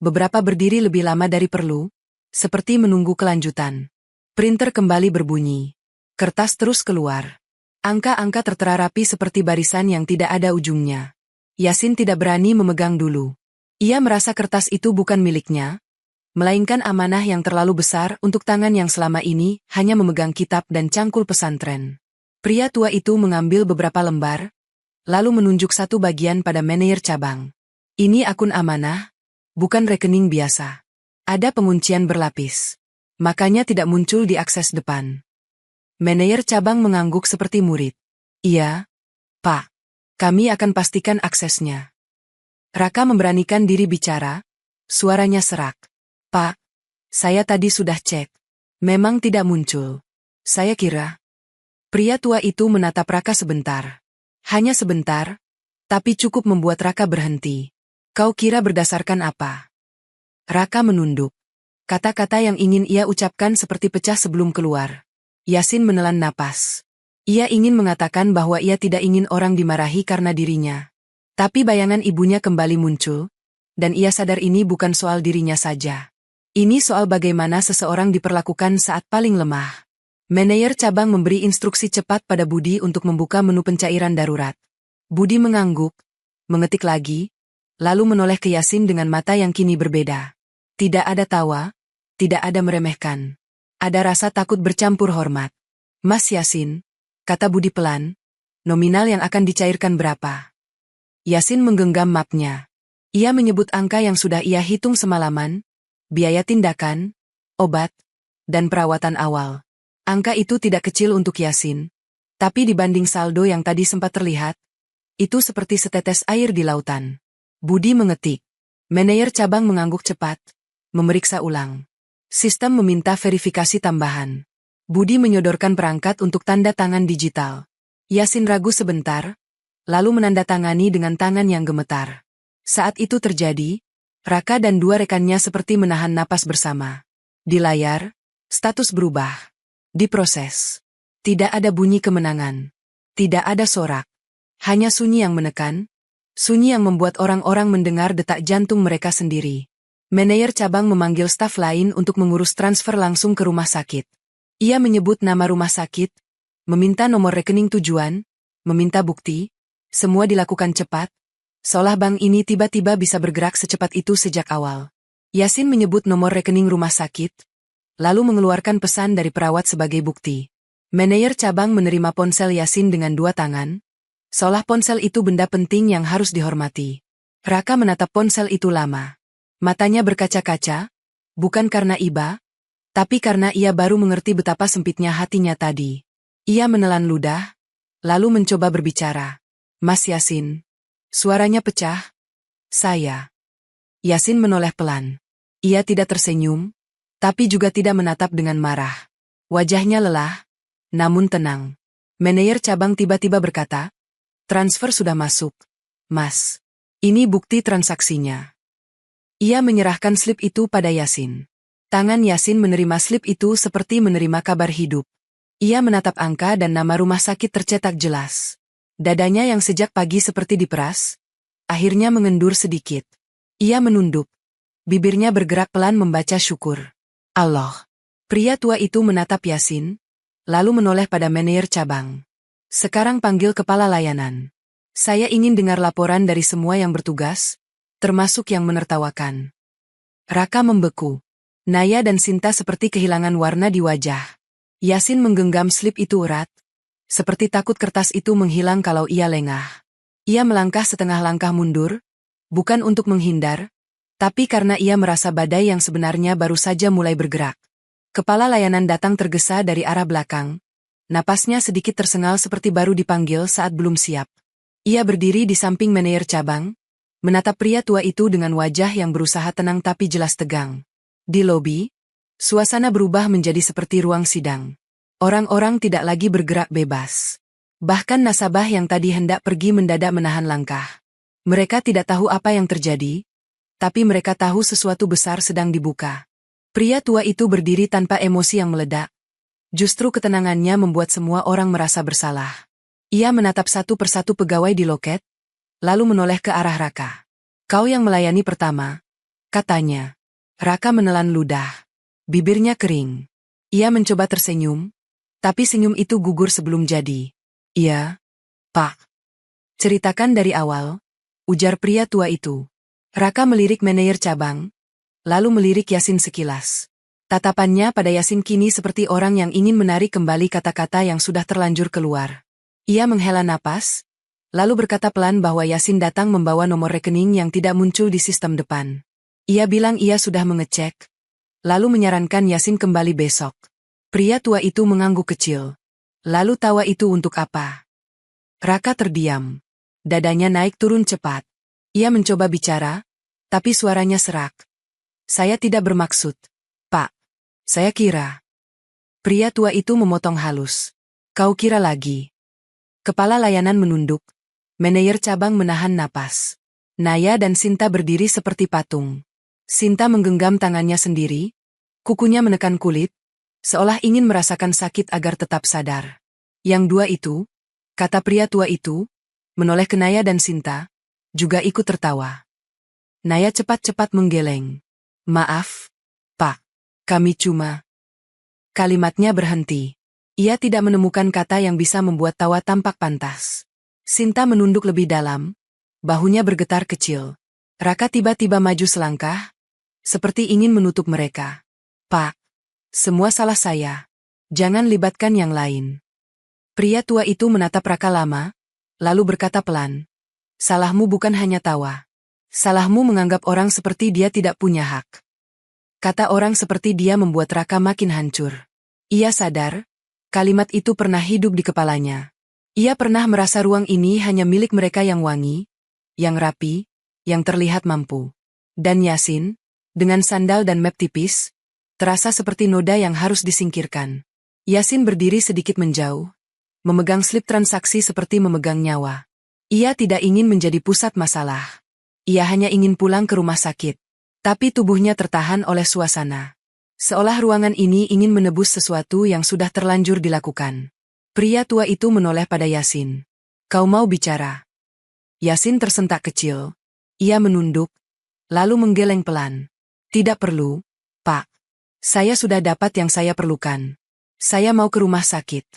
Beberapa berdiri lebih lama dari perlu, seperti menunggu kelanjutan. Printer kembali berbunyi. Kertas terus keluar. Angka-angka tertera rapi seperti barisan yang tidak ada ujungnya. Yasin tidak berani memegang dulu. Ia merasa kertas itu bukan miliknya, melainkan amanah yang terlalu besar untuk tangan yang selama ini hanya memegang kitab dan cangkul pesantren. Pria tua itu mengambil beberapa lembar, lalu menunjuk satu bagian pada manajer cabang. Ini akun amanah, bukan rekening biasa. Ada penguncian berlapis. Makanya tidak muncul di akses depan. Manajer cabang mengangguk seperti murid. Iya, Pak. Kami akan pastikan aksesnya. Raka memberanikan diri bicara, suaranya serak. Pak, saya tadi sudah cek. Memang tidak muncul. Saya kira. Pria tua itu menatap Raka sebentar. Hanya sebentar, tapi cukup membuat Raka berhenti. Kau kira berdasarkan apa? Raka menunduk. Kata-kata yang ingin ia ucapkan seperti pecah sebelum keluar. Yasin menelan napas. Ia ingin mengatakan bahwa ia tidak ingin orang dimarahi karena dirinya. Tapi bayangan ibunya kembali muncul, dan ia sadar ini bukan soal dirinya saja. Ini soal bagaimana seseorang diperlakukan saat paling lemah. Manajer cabang memberi instruksi cepat pada Budi untuk membuka menu pencairan darurat. Budi mengangguk, mengetik lagi, lalu menoleh ke Yasin dengan mata yang kini berbeda. Tidak ada tawa, tidak ada meremehkan. Ada rasa takut bercampur hormat. Mas Yasin, kata Budi pelan, nominal yang akan dicairkan berapa? Yasin menggenggam mapnya. Ia menyebut angka yang sudah ia hitung semalaman, biaya tindakan, obat, dan perawatan awal. Angka itu tidak kecil untuk Yasin, tapi dibanding saldo yang tadi sempat terlihat, itu seperti setetes air di lautan. Budi mengetik. Manajer cabang mengangguk cepat, memeriksa ulang. Sistem meminta verifikasi tambahan. Budi menyodorkan perangkat untuk tanda tangan digital. Yasin ragu sebentar, lalu menandatangani dengan tangan yang gemetar. Saat itu terjadi, Raka dan dua rekannya seperti menahan napas bersama. Di layar, status berubah. Diproses. Tidak ada bunyi kemenangan. Tidak ada sorak. Hanya sunyi yang menekan, sunyi yang membuat orang-orang mendengar detak jantung mereka sendiri. Manajer cabang memanggil staf lain untuk mengurus transfer langsung ke rumah sakit. Ia menyebut nama rumah sakit, meminta nomor rekening tujuan, meminta bukti, semua dilakukan cepat, seolah bank ini tiba-tiba bisa bergerak secepat itu sejak awal. Yasin menyebut nomor rekening rumah sakit, lalu mengeluarkan pesan dari perawat sebagai bukti. Manajer cabang menerima ponsel Yasin dengan dua tangan, seolah ponsel itu benda penting yang harus dihormati. Raka menatap ponsel itu lama. Matanya berkaca-kaca, bukan karena iba, tapi karena ia baru mengerti betapa sempitnya hatinya tadi. Ia menelan ludah, lalu mencoba berbicara. Mas Yasin. Suaranya pecah. Saya. Yasin menoleh pelan. Ia tidak tersenyum, tapi juga tidak menatap dengan marah. Wajahnya lelah, namun tenang. Manajer cabang tiba-tiba berkata, transfer sudah masuk. Mas, ini bukti transaksinya. Ia menyerahkan slip itu pada Yasin. Tangan Yasin menerima slip itu seperti menerima kabar hidup. Ia menatap angka dan nama rumah sakit tercetak jelas. Dadanya yang sejak pagi seperti diperas, akhirnya mengendur sedikit. Ia menunduk. Bibirnya bergerak pelan membaca syukur. Allah. Pria tua itu menatap Yasin, lalu menoleh pada manajer cabang. Sekarang panggil kepala layanan. Saya ingin dengar laporan dari semua yang bertugas, termasuk yang menertawakan. Raka membeku. Naya dan Sinta seperti kehilangan warna di wajah. Yasin menggenggam slip itu erat, seperti takut kertas itu menghilang kalau ia lengah. Ia melangkah setengah langkah mundur, bukan untuk menghindar, tapi karena ia merasa badai yang sebenarnya baru saja mulai bergerak. Kepala layanan datang tergesa dari arah belakang. Napasnya sedikit tersengal seperti baru dipanggil saat belum siap. Ia berdiri di samping manajer cabang, menatap pria tua itu dengan wajah yang berusaha tenang tapi jelas tegang. Di lobi, suasana berubah menjadi seperti ruang sidang. Orang-orang tidak lagi bergerak bebas. Bahkan nasabah yang tadi hendak pergi mendadak menahan langkah. Mereka tidak tahu apa yang terjadi, tapi mereka tahu sesuatu besar sedang dibuka. Pria tua itu berdiri tanpa emosi yang meledak. Justru ketenangannya membuat semua orang merasa bersalah. Ia menatap satu persatu pegawai di loket, lalu menoleh ke arah Raka. Kau yang melayani pertama, katanya. Raka menelan ludah. Bibirnya kering. Ia mencoba tersenyum, tapi senyum itu gugur sebelum jadi. Iya, Pak. Ceritakan dari awal, ujar pria tua itu. Raka melirik manajer cabang, lalu melirik Yasin sekilas. Tatapannya pada Yasin kini seperti orang yang ingin menarik kembali kata-kata yang sudah terlanjur keluar. Ia menghela napas, lalu berkata pelan bahwa Yasin datang membawa nomor rekening yang tidak muncul di sistem depan. Ia bilang ia sudah mengecek, lalu menyarankan Yasin kembali besok. Pria tua itu mengangguk kecil. Lalu tawa itu untuk apa? Raka terdiam. Dadanya naik turun cepat. Ia mencoba bicara, tapi suaranya serak. Saya tidak bermaksud, Pak. Saya kira. Pria tua itu memotong halus. Kau kira lagi. Kepala layanan menunduk. Manajer cabang menahan napas. Naya dan Sinta berdiri seperti patung. Sinta menggenggam tangannya sendiri, kukunya menekan kulit, seolah ingin merasakan sakit agar tetap sadar. Yang dua itu, kata pria tua itu, menoleh ke Naya dan Sinta, juga ikut tertawa. Naya cepat-cepat menggeleng. Maaf, Pak. Kami cuma... Kalimatnya berhenti. Ia tidak menemukan kata yang bisa membuat tawa tampak pantas. Sinta menunduk lebih dalam, bahunya bergetar kecil. Raka tiba-tiba maju selangkah, seperti ingin menutup mereka. Pak, semua salah saya. Jangan libatkan yang lain. Pria tua itu menatap Raka lama, lalu berkata pelan. Salahmu bukan hanya tawa. Salahmu menganggap orang seperti dia tidak punya hak. Kata orang seperti dia membuat Raka makin hancur. Ia sadar, kalimat itu pernah hidup di kepalanya. Ia pernah merasa ruang ini hanya milik mereka yang wangi, yang rapi, yang terlihat mampu. Dan Yasin, dengan sandal dan map tipis, terasa seperti noda yang harus disingkirkan. Yasin berdiri sedikit menjauh, memegang slip transaksi seperti memegang nyawa. Ia tidak ingin menjadi pusat masalah. Ia hanya ingin pulang ke rumah sakit. Tapi tubuhnya tertahan oleh suasana. Seolah ruangan ini ingin menebus sesuatu yang sudah terlanjur dilakukan. Pria tua itu menoleh pada Yasin. Kau mau bicara? Yasin tersentak kecil. Ia menunduk, lalu menggeleng pelan. Tidak perlu, Pak. Saya sudah dapat yang saya perlukan. Saya mau ke rumah sakit.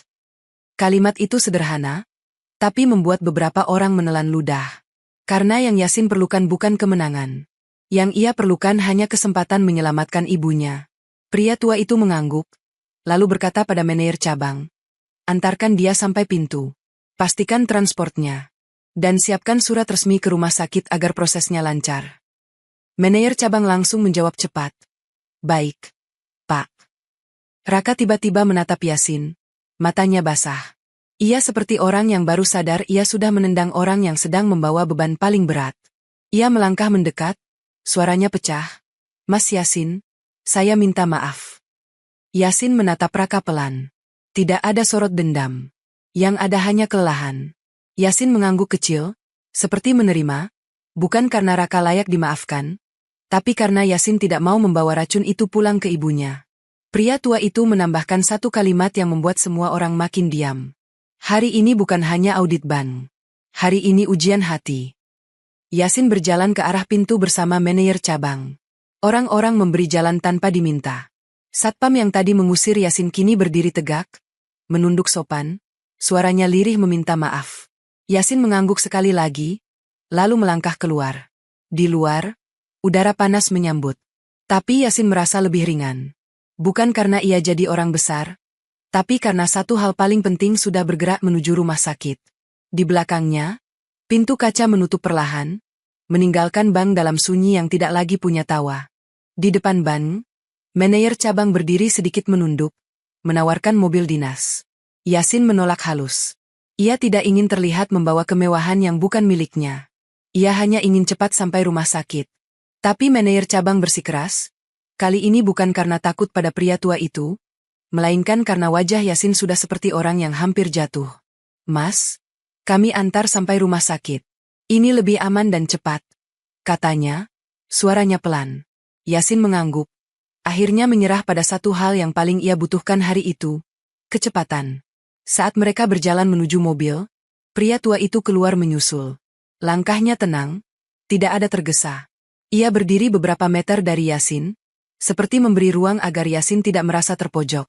Kalimat itu sederhana, tapi membuat beberapa orang menelan ludah. Karena yang Yasin perlukan bukan kemenangan. Yang ia perlukan hanya kesempatan menyelamatkan ibunya. Pria tua itu mengangguk, lalu berkata pada manajer cabang. Antarkan dia sampai pintu. Pastikan transportnya. Dan siapkan surat resmi ke rumah sakit agar prosesnya lancar. Manajer cabang langsung menjawab cepat. Baik, Pak. Raka tiba-tiba menatap Yasin. Matanya basah. Ia seperti orang yang baru sadar ia sudah menendang orang yang sedang membawa beban paling berat. Ia melangkah mendekat, suaranya pecah. Mas Yasin, saya minta maaf. Yasin menatap Raka pelan. Tidak ada sorot dendam. Yang ada hanya kelelahan. Yasin mengangguk kecil, seperti menerima, bukan karena Raka layak dimaafkan, tapi karena Yasin tidak mau membawa racun itu pulang ke ibunya. Pria tua itu menambahkan satu kalimat yang membuat semua orang makin diam. Hari ini bukan hanya audit bank. Hari ini ujian hati. Yasin berjalan ke arah pintu bersama manajer cabang. Orang-orang memberi jalan tanpa diminta. Satpam yang tadi mengusir Yasin kini berdiri tegak, menunduk sopan, suaranya lirih meminta maaf. Yasin mengangguk sekali lagi, lalu melangkah keluar. Di luar, udara panas menyambut. Tapi Yasin merasa lebih ringan. Bukan karena ia jadi orang besar, tapi karena satu hal paling penting sudah bergerak menuju rumah sakit. Di belakangnya, pintu kaca menutup perlahan, meninggalkan bank dalam sunyi yang tidak lagi punya tawa. Di depan bank, manajer cabang berdiri sedikit menunduk, menawarkan mobil dinas. Yasin menolak halus. Ia tidak ingin terlihat membawa kemewahan yang bukan miliknya. Ia hanya ingin cepat sampai rumah sakit. Tapi manajer cabang bersikeras, kali ini bukan karena takut pada pria tua itu, melainkan karena wajah Yasin sudah seperti orang yang hampir jatuh. Mas, kami antar sampai rumah sakit. Ini lebih aman dan cepat, katanya, suaranya pelan. Yasin mengangguk. Akhirnya menyerah pada satu hal yang paling ia butuhkan hari itu, kecepatan. Saat mereka berjalan menuju mobil, pria tua itu keluar menyusul. Langkahnya tenang, tidak ada tergesa. Ia berdiri beberapa meter dari Yasin, seperti memberi ruang agar Yasin tidak merasa terpojok.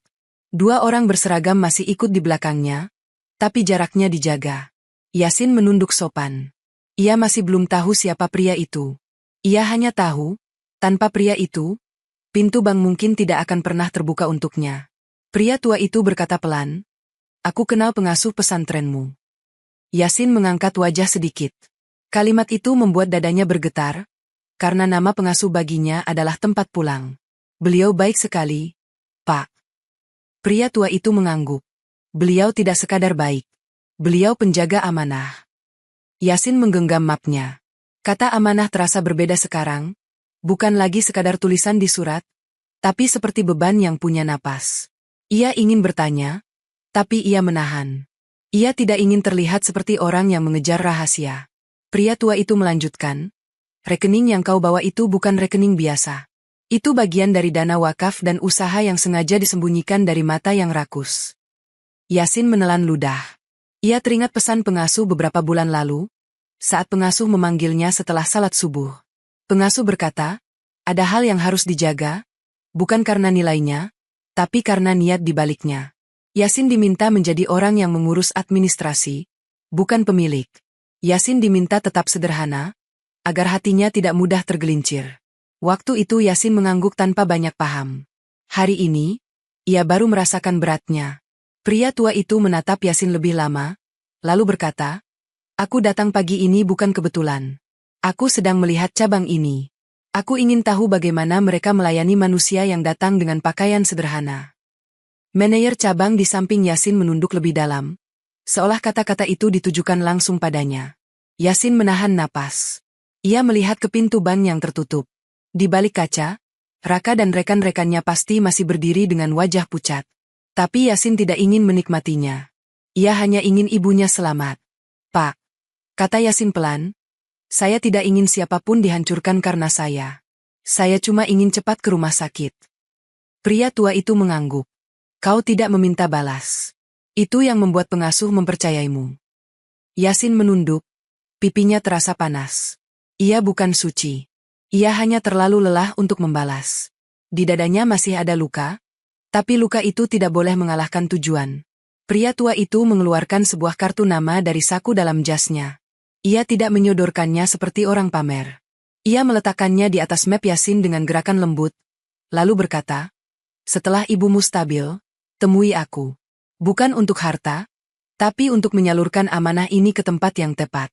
Dua orang berseragam masih ikut di belakangnya, tapi jaraknya dijaga. Yasin menunduk sopan. Ia masih belum tahu siapa pria itu. Ia hanya tahu, tanpa pria itu, pintu bank mungkin tidak akan pernah terbuka untuknya. Pria tua itu berkata pelan, aku kenal pengasuh pesantrenmu. Yasin mengangkat wajah sedikit. Kalimat itu membuat dadanya bergetar, karena nama pengasuh baginya adalah tempat pulang. Beliau baik sekali, Pak. Pria tua itu mengangguk. Beliau tidak sekadar baik. Beliau penjaga amanah. Yasin menggenggam mapnya. Kata amanah terasa berbeda sekarang, bukan lagi sekadar tulisan di surat, tapi seperti beban yang punya napas. Ia ingin bertanya, tapi ia menahan. Ia tidak ingin terlihat seperti orang yang mengejar rahasia. Pria tua itu melanjutkan, rekening yang kau bawa itu bukan rekening biasa. Itu bagian dari dana wakaf dan usaha yang sengaja disembunyikan dari mata yang rakus. Yasin menelan ludah. Ia teringat pesan pengasuh beberapa bulan lalu, saat pengasuh memanggilnya setelah salat subuh. Pengasuh berkata, ada hal yang harus dijaga, bukan karena nilainya, tapi karena niat di baliknya. Yasin diminta menjadi orang yang mengurus administrasi, bukan pemilik. Yasin diminta tetap sederhana, agar hatinya tidak mudah tergelincir. Waktu itu Yasin mengangguk tanpa banyak paham. Hari ini, ia baru merasakan beratnya. Pria tua itu menatap Yasin lebih lama, lalu berkata, aku datang pagi ini bukan kebetulan. Aku sedang melihat cabang ini. Aku ingin tahu bagaimana mereka melayani manusia yang datang dengan pakaian sederhana. Manajer cabang di samping Yasin menunduk lebih dalam, seolah kata-kata itu ditujukan langsung padanya. Yasin menahan napas. Ia melihat ke pintu bank yang tertutup. Di balik kaca, Raka dan rekan-rekannya pasti masih berdiri dengan wajah pucat. Tapi Yasin tidak ingin menikmatinya. Ia hanya ingin ibunya selamat. Pak, kata Yasin pelan, saya tidak ingin siapapun dihancurkan karena saya. Saya cuma ingin cepat ke rumah sakit. Pria tua itu mengangguk. Kau tidak meminta balas. Itu yang membuat pengasuh mempercayaimu. Yasin menunduk. Pipinya terasa panas. Ia bukan suci. Ia hanya terlalu lelah untuk membalas. Di dadanya masih ada luka, tapi luka itu tidak boleh mengalahkan tujuan. Pria tua itu mengeluarkan sebuah kartu nama dari saku dalam jasnya. Ia tidak menyodorkannya seperti orang pamer. Ia meletakkannya di atas map Yasin dengan gerakan lembut, lalu berkata, setelah ibumu stabil, temui aku. Bukan untuk harta, tapi untuk menyalurkan amanah ini ke tempat yang tepat.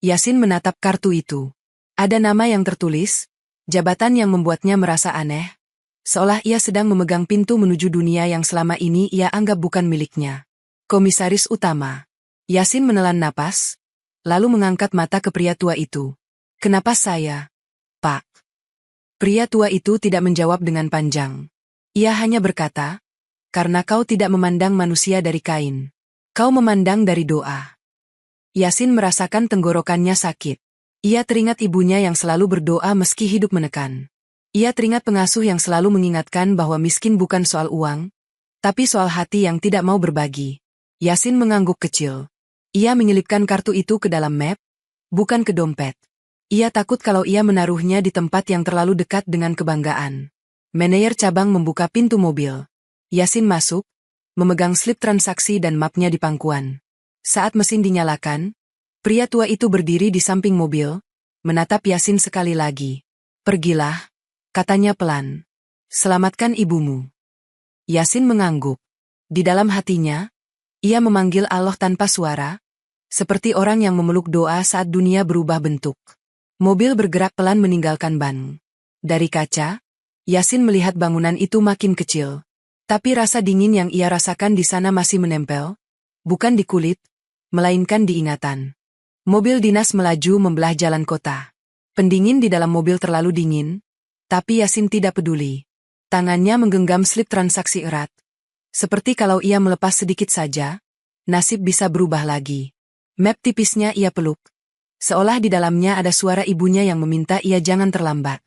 Yasin menatap kartu itu. Ada nama yang tertulis, jabatan yang membuatnya merasa aneh, seolah ia sedang memegang pintu menuju dunia yang selama ini ia anggap bukan miliknya. Komisaris utama. Yasin menelan napas, lalu mengangkat mata ke pria tua itu. Kenapa saya, Pak? Pria tua itu tidak menjawab dengan panjang. Ia hanya berkata, karena kau tidak memandang manusia dari kain. Kau memandang dari doa. Yasin merasakan tenggorokannya sakit. Ia teringat ibunya yang selalu berdoa meski hidup menekan. Ia teringat pengasuh yang selalu mengingatkan bahwa miskin bukan soal uang, tapi soal hati yang tidak mau berbagi. Yasin mengangguk kecil. Ia menyelipkan kartu itu ke dalam map, bukan ke dompet. Ia takut kalau ia menaruhnya di tempat yang terlalu dekat dengan kebanggaan. Manajer cabang membuka pintu mobil. Yasin masuk, memegang slip transaksi dan mapnya di pangkuan. Saat mesin dinyalakan, pria tua itu berdiri di samping mobil, menatap Yasin sekali lagi. Pergilah, katanya pelan. Selamatkan ibumu. Yasin mengangguk. Di dalam hatinya, ia memanggil Allah tanpa suara, seperti orang yang memeluk doa saat dunia berubah bentuk. Mobil bergerak pelan meninggalkan ban. Dari kaca, Yasin melihat bangunan itu makin kecil. Tapi rasa dingin yang ia rasakan di sana masih menempel, bukan di kulit, melainkan di ingatan. Mobil dinas melaju membelah jalan kota. Pendingin di dalam mobil terlalu dingin, tapi Yasin tidak peduli. Tangannya menggenggam slip transaksi erat. Seperti kalau ia melepas sedikit saja, nasib bisa berubah lagi. Map tipisnya ia peluk. Seolah di dalamnya ada suara ibunya yang meminta ia jangan terlambat.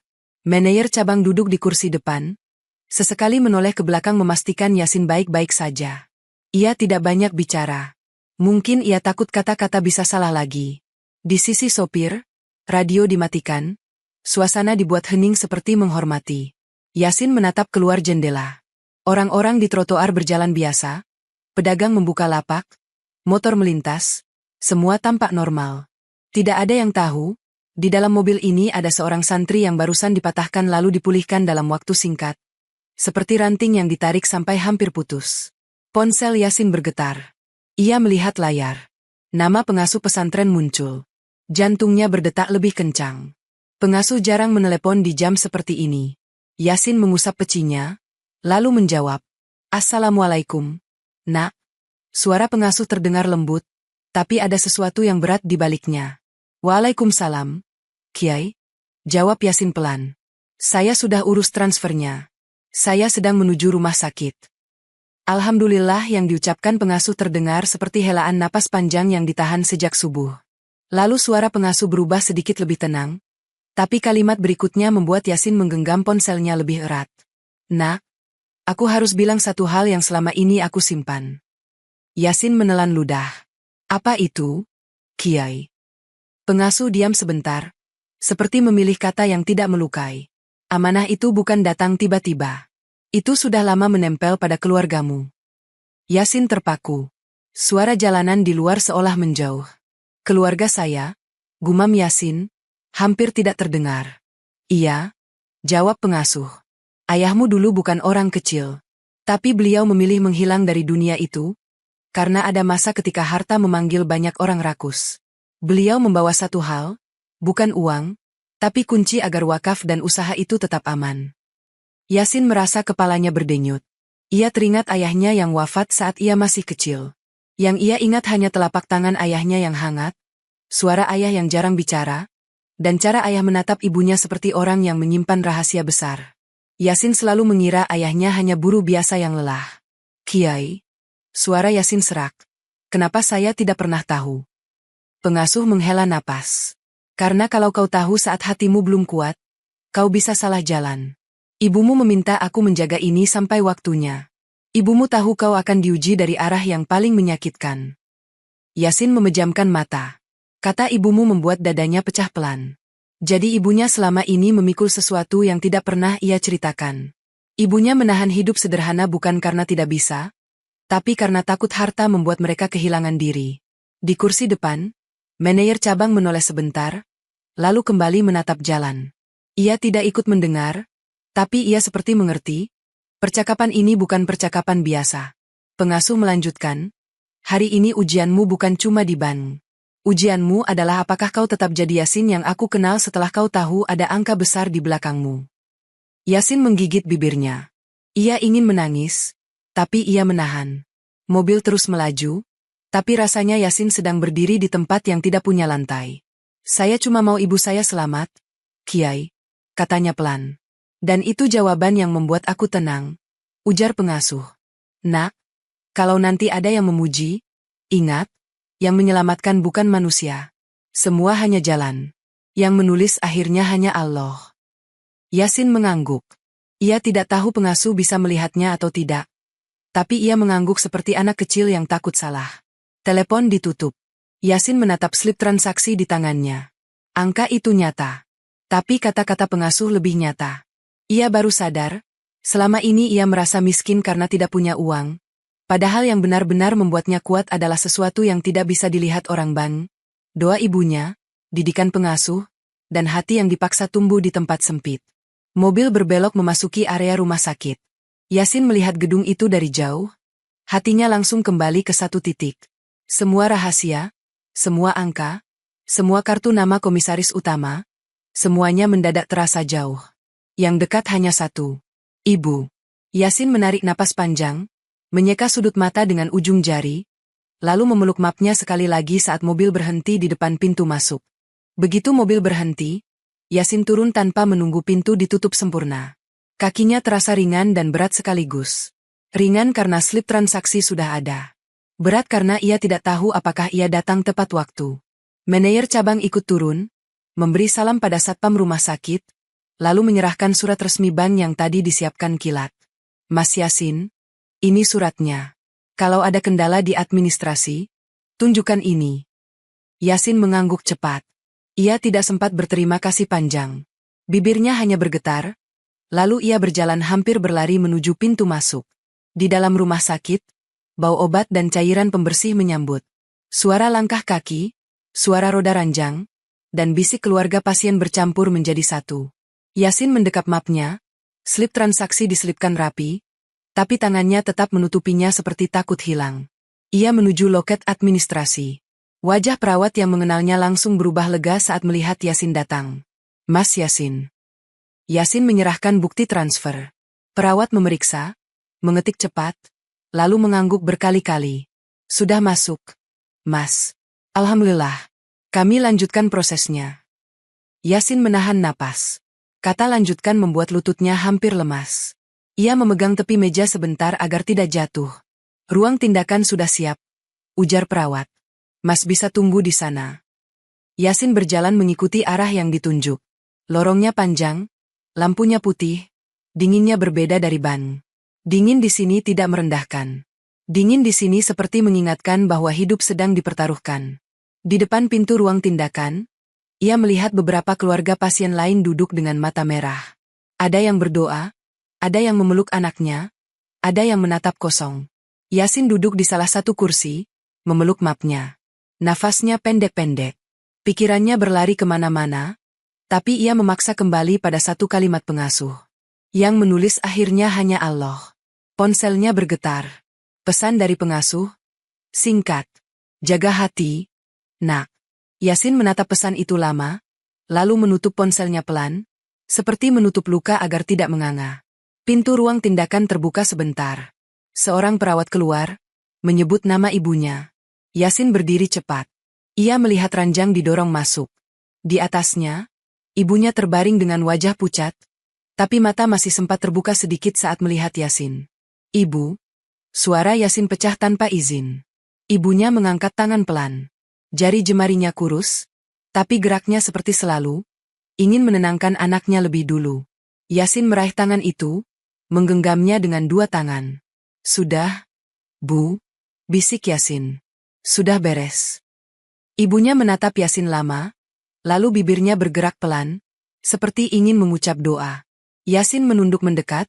Manajer cabang duduk di kursi depan, sesekali menoleh ke belakang memastikan Yasin baik-baik saja. Ia tidak banyak bicara. Mungkin ia takut kata-kata bisa salah lagi. Di sisi sopir, radio dimatikan, suasana dibuat hening seperti menghormati. Yasin menatap keluar jendela. Orang-orang di trotoar berjalan biasa, pedagang membuka lapak, motor melintas, semua tampak normal. Tidak ada yang tahu, di dalam mobil ini ada seorang santri yang barusan dipatahkan lalu dipulihkan dalam waktu singkat. Seperti ranting yang ditarik sampai hampir putus. Ponsel Yasin bergetar. Ia melihat layar. Nama pengasuh pesantren muncul. Jantungnya berdetak lebih kencang. Pengasuh jarang menelepon di jam seperti ini. Yasin mengusap pecinya, lalu menjawab, Assalamualaikum, Nak. Suara pengasuh terdengar lembut, tapi ada sesuatu yang berat di baliknya. Waalaikumsalam, Kiai, jawab Yasin pelan. Saya sudah urus transfernya. Saya sedang menuju rumah sakit. Alhamdulillah yang diucapkan pengasuh terdengar seperti helaan napas panjang yang ditahan sejak subuh. Lalu suara pengasuh berubah sedikit lebih tenang, tapi kalimat berikutnya membuat Yasin menggenggam ponselnya lebih erat. Nak, aku harus bilang satu hal yang selama ini aku simpan. Yasin menelan ludah. Apa itu, Kiai? Pengasuh diam sebentar, seperti memilih kata yang tidak melukai. Amanah itu bukan datang tiba-tiba. Itu sudah lama menempel pada keluargamu. Yasin terpaku. Suara jalanan di luar seolah menjauh. Keluarga saya, gumam Yasin, hampir tidak terdengar. Iya, jawab pengasuh. Ayahmu dulu bukan orang kecil. Tapi beliau memilih menghilang dari dunia itu, karena ada masa ketika harta memanggil banyak orang rakus. Beliau membawa satu hal, bukan uang, tapi kunci agar wakaf dan usaha itu tetap aman. Yasin merasa kepalanya berdenyut. Ia teringat ayahnya yang wafat saat ia masih kecil. Yang ia ingat hanya telapak tangan ayahnya yang hangat, suara ayah yang jarang bicara, dan cara ayah menatap ibunya seperti orang yang menyimpan rahasia besar. Yasin selalu mengira ayahnya hanya buruh biasa yang lelah. Kiai, suara Yasin serak. Kenapa saya tidak pernah tahu? Pengasuh menghela napas. Karena kalau kau tahu saat hatimu belum kuat, kau bisa salah jalan. Ibumu meminta aku menjaga ini sampai waktunya. Ibumu tahu kau akan diuji dari arah yang paling menyakitkan. Yasin memejamkan mata. Kata ibumu membuat dadanya pecah pelan. Jadi ibunya selama ini memikul sesuatu yang tidak pernah ia ceritakan. Ibunya menahan hidup sederhana bukan karena tidak bisa, tapi karena takut harta membuat mereka kehilangan diri. Di kursi depan, manajer cabang menoleh sebentar, lalu kembali menatap jalan. Ia tidak ikut mendengar, tapi ia seperti mengerti. Percakapan ini bukan percakapan biasa. Pengasuh melanjutkan, hari ini ujianmu bukan cuma di ban. Ujianmu adalah apakah kau tetap jadi Yasin yang aku kenal setelah kau tahu ada angka besar di belakangmu. Yasin menggigit bibirnya. Ia ingin menangis, tapi ia menahan. Mobil terus melaju, tapi rasanya Yasin sedang berdiri di tempat yang tidak punya lantai. Saya cuma mau ibu saya selamat, Kiai, katanya pelan. Dan itu jawaban yang membuat aku tenang, ujar pengasuh. Nak, kalau nanti ada yang memuji, ingat, yang menyelamatkan bukan manusia. Semua hanya jalan. Yang menulis akhirnya hanya Allah. Yasin mengangguk. Ia tidak tahu pengasuh bisa melihatnya atau tidak. Tapi ia mengangguk seperti anak kecil yang takut salah. Telepon ditutup. Yasin menatap slip transaksi di tangannya. Angka itu nyata. Tapi kata-kata pengasuh lebih nyata. Ia baru sadar, selama ini ia merasa miskin karena tidak punya uang. Padahal yang benar-benar membuatnya kuat adalah sesuatu yang tidak bisa dilihat orang bank. Doa ibunya, didikan pengasuh, dan hati yang dipaksa tumbuh di tempat sempit. Mobil berbelok memasuki area rumah sakit. Yasin melihat gedung itu dari jauh. Hatinya langsung kembali ke satu titik. Semua rahasia, semua angka, semua kartu nama komisaris utama, semuanya mendadak terasa jauh. Yang dekat hanya satu. Ibu. Yasin menarik napas panjang, menyeka sudut mata dengan ujung jari, lalu memeluk mapnya sekali lagi saat mobil berhenti di depan pintu masuk. Begitu mobil berhenti, Yasin turun tanpa menunggu pintu ditutup sempurna. Kakinya terasa ringan dan berat sekaligus. Ringan karena slip transaksi sudah ada. Berat karena ia tidak tahu apakah ia datang tepat waktu. Manajer cabang ikut turun, memberi salam pada satpam rumah sakit, lalu menyerahkan surat resmi bank yang tadi disiapkan kilat. Mas Yasin, ini suratnya. Kalau ada kendala di administrasi, tunjukkan ini. Yasin mengangguk cepat. Ia tidak sempat berterima kasih panjang. Bibirnya hanya bergetar, lalu ia berjalan hampir berlari menuju pintu masuk. Di dalam rumah sakit, bau obat dan cairan pembersih menyambut. Suara langkah kaki, suara roda ranjang, dan bisik keluarga pasien bercampur menjadi satu. Yasin mendekap mapnya, slip transaksi diselipkan rapi, tapi tangannya tetap menutupinya seperti takut hilang. Ia menuju loket administrasi. Wajah perawat yang mengenalnya langsung berubah lega saat melihat Yasin datang. Mas Yasin. Yasin menyerahkan bukti transfer. Perawat memeriksa, mengetik cepat, lalu mengangguk berkali-kali. Sudah masuk, Mas. Alhamdulillah. Kami lanjutkan prosesnya. Yasin menahan napas. Kata lanjutkan membuat lututnya hampir lemas. Ia memegang tepi meja sebentar agar tidak jatuh. Ruang tindakan sudah siap, ujar perawat. Mas bisa tunggu di sana. Yasin berjalan mengikuti arah yang ditunjuk. Lorongnya panjang, lampunya putih, dinginnya berbeda dari ban. Dingin di sini tidak merendahkan. Dingin di sini seperti mengingatkan bahwa hidup sedang dipertaruhkan. Di depan pintu ruang tindakan, ia melihat beberapa keluarga pasien lain duduk dengan mata merah. Ada yang berdoa, ada yang memeluk anaknya, ada yang menatap kosong. Yasin duduk di salah satu kursi, memeluk mapnya. Nafasnya pendek-pendek. Pikirannya berlari kemana-mana, tapi ia memaksa kembali pada satu kalimat pengasuh. Yang menulis akhirnya hanya Allah. Ponselnya bergetar. Pesan dari pengasuh. Singkat. Jaga hati, nak. Yasin menatap pesan itu lama, lalu menutup ponselnya pelan, seperti menutup luka agar tidak menganga. Pintu ruang tindakan terbuka sebentar. Seorang perawat keluar, menyebut nama ibunya. Yasin berdiri cepat. Ia melihat ranjang didorong masuk. Di atasnya, ibunya terbaring dengan wajah pucat, tapi mata masih sempat terbuka sedikit saat melihat Yasin. Ibu. Suara Yasin pecah tanpa izin. Ibunya mengangkat tangan pelan. Jari jemarinya kurus, tapi geraknya seperti selalu, ingin menenangkan anaknya lebih dulu. Yasin meraih tangan itu, menggenggamnya dengan dua tangan. Sudah, Bu, bisik Yasin. Sudah beres. Ibunya menatap Yasin lama, lalu bibirnya bergerak pelan, seperti ingin mengucap doa. Yasin menunduk mendekat,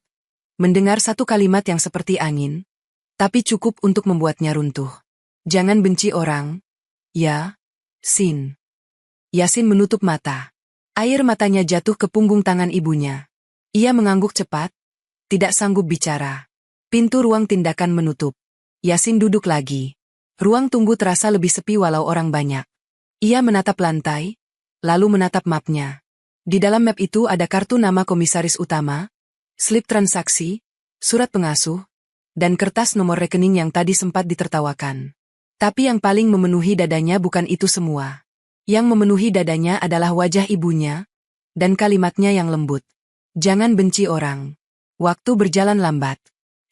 mendengar satu kalimat yang seperti angin, tapi cukup untuk membuatnya runtuh. Jangan benci orang, ya, Sin. Yasin menutup mata. Air matanya jatuh ke punggung tangan ibunya. Ia mengangguk cepat, tidak sanggup bicara. Pintu ruang tindakan menutup. Yasin duduk lagi. Ruang tunggu terasa lebih sepi walau orang banyak. Ia menatap lantai, lalu menatap mapnya. Di dalam map itu ada kartu nama komisaris utama, slip transaksi, surat pengasuh, dan kertas nomor rekening yang tadi sempat ditertawakan. Tapi yang paling memenuhi dadanya bukan itu semua. Yang memenuhi dadanya adalah wajah ibunya, dan kalimatnya yang lembut. Jangan benci orang. Waktu berjalan lambat.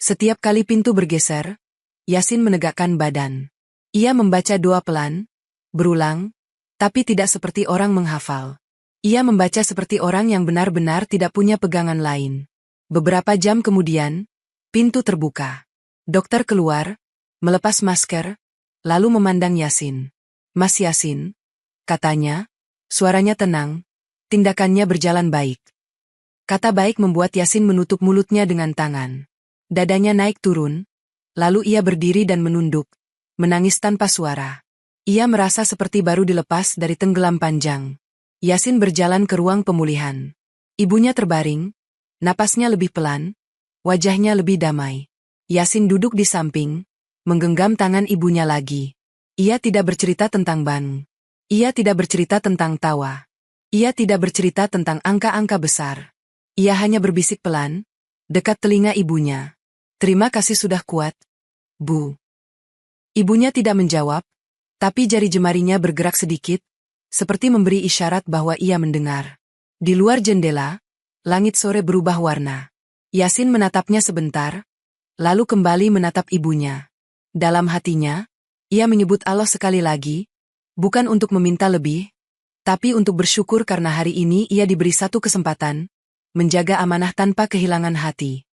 Setiap kali pintu bergeser, Yasin menegakkan badan. Ia membaca doa pelan, berulang, tapi tidak seperti orang menghafal. Ia membaca seperti orang yang benar-benar tidak punya pegangan lain. Beberapa jam kemudian, pintu terbuka. Dokter keluar, melepas masker, lalu memandang Yasin. Mas Yasin, katanya, suaranya tenang, tindakannya berjalan baik. Kata baik membuat Yasin menutup mulutnya dengan tangan. Dadanya naik turun, lalu ia berdiri dan menunduk, menangis tanpa suara. Ia merasa seperti baru dilepas dari tenggelam panjang. Yasin berjalan ke ruang pemulihan. Ibunya terbaring, napasnya lebih pelan, wajahnya lebih damai. Yasin duduk di samping, menggenggam tangan ibunya lagi. Ia tidak bercerita tentang Ban. Ia tidak bercerita tentang tawa. Ia tidak bercerita tentang angka-angka besar. Ia hanya berbisik pelan, dekat telinga ibunya. Terima kasih sudah kuat, Bu. Ibunya tidak menjawab, tapi jari jemarinya bergerak sedikit, seperti memberi isyarat bahwa ia mendengar. Di luar jendela, langit sore berubah warna. Yasin menatapnya sebentar, lalu kembali menatap ibunya. Dalam hatinya, ia menyebut Allah sekali lagi, bukan untuk meminta lebih, tapi untuk bersyukur karena hari ini ia diberi satu kesempatan, menjaga amanah tanpa kehilangan hati.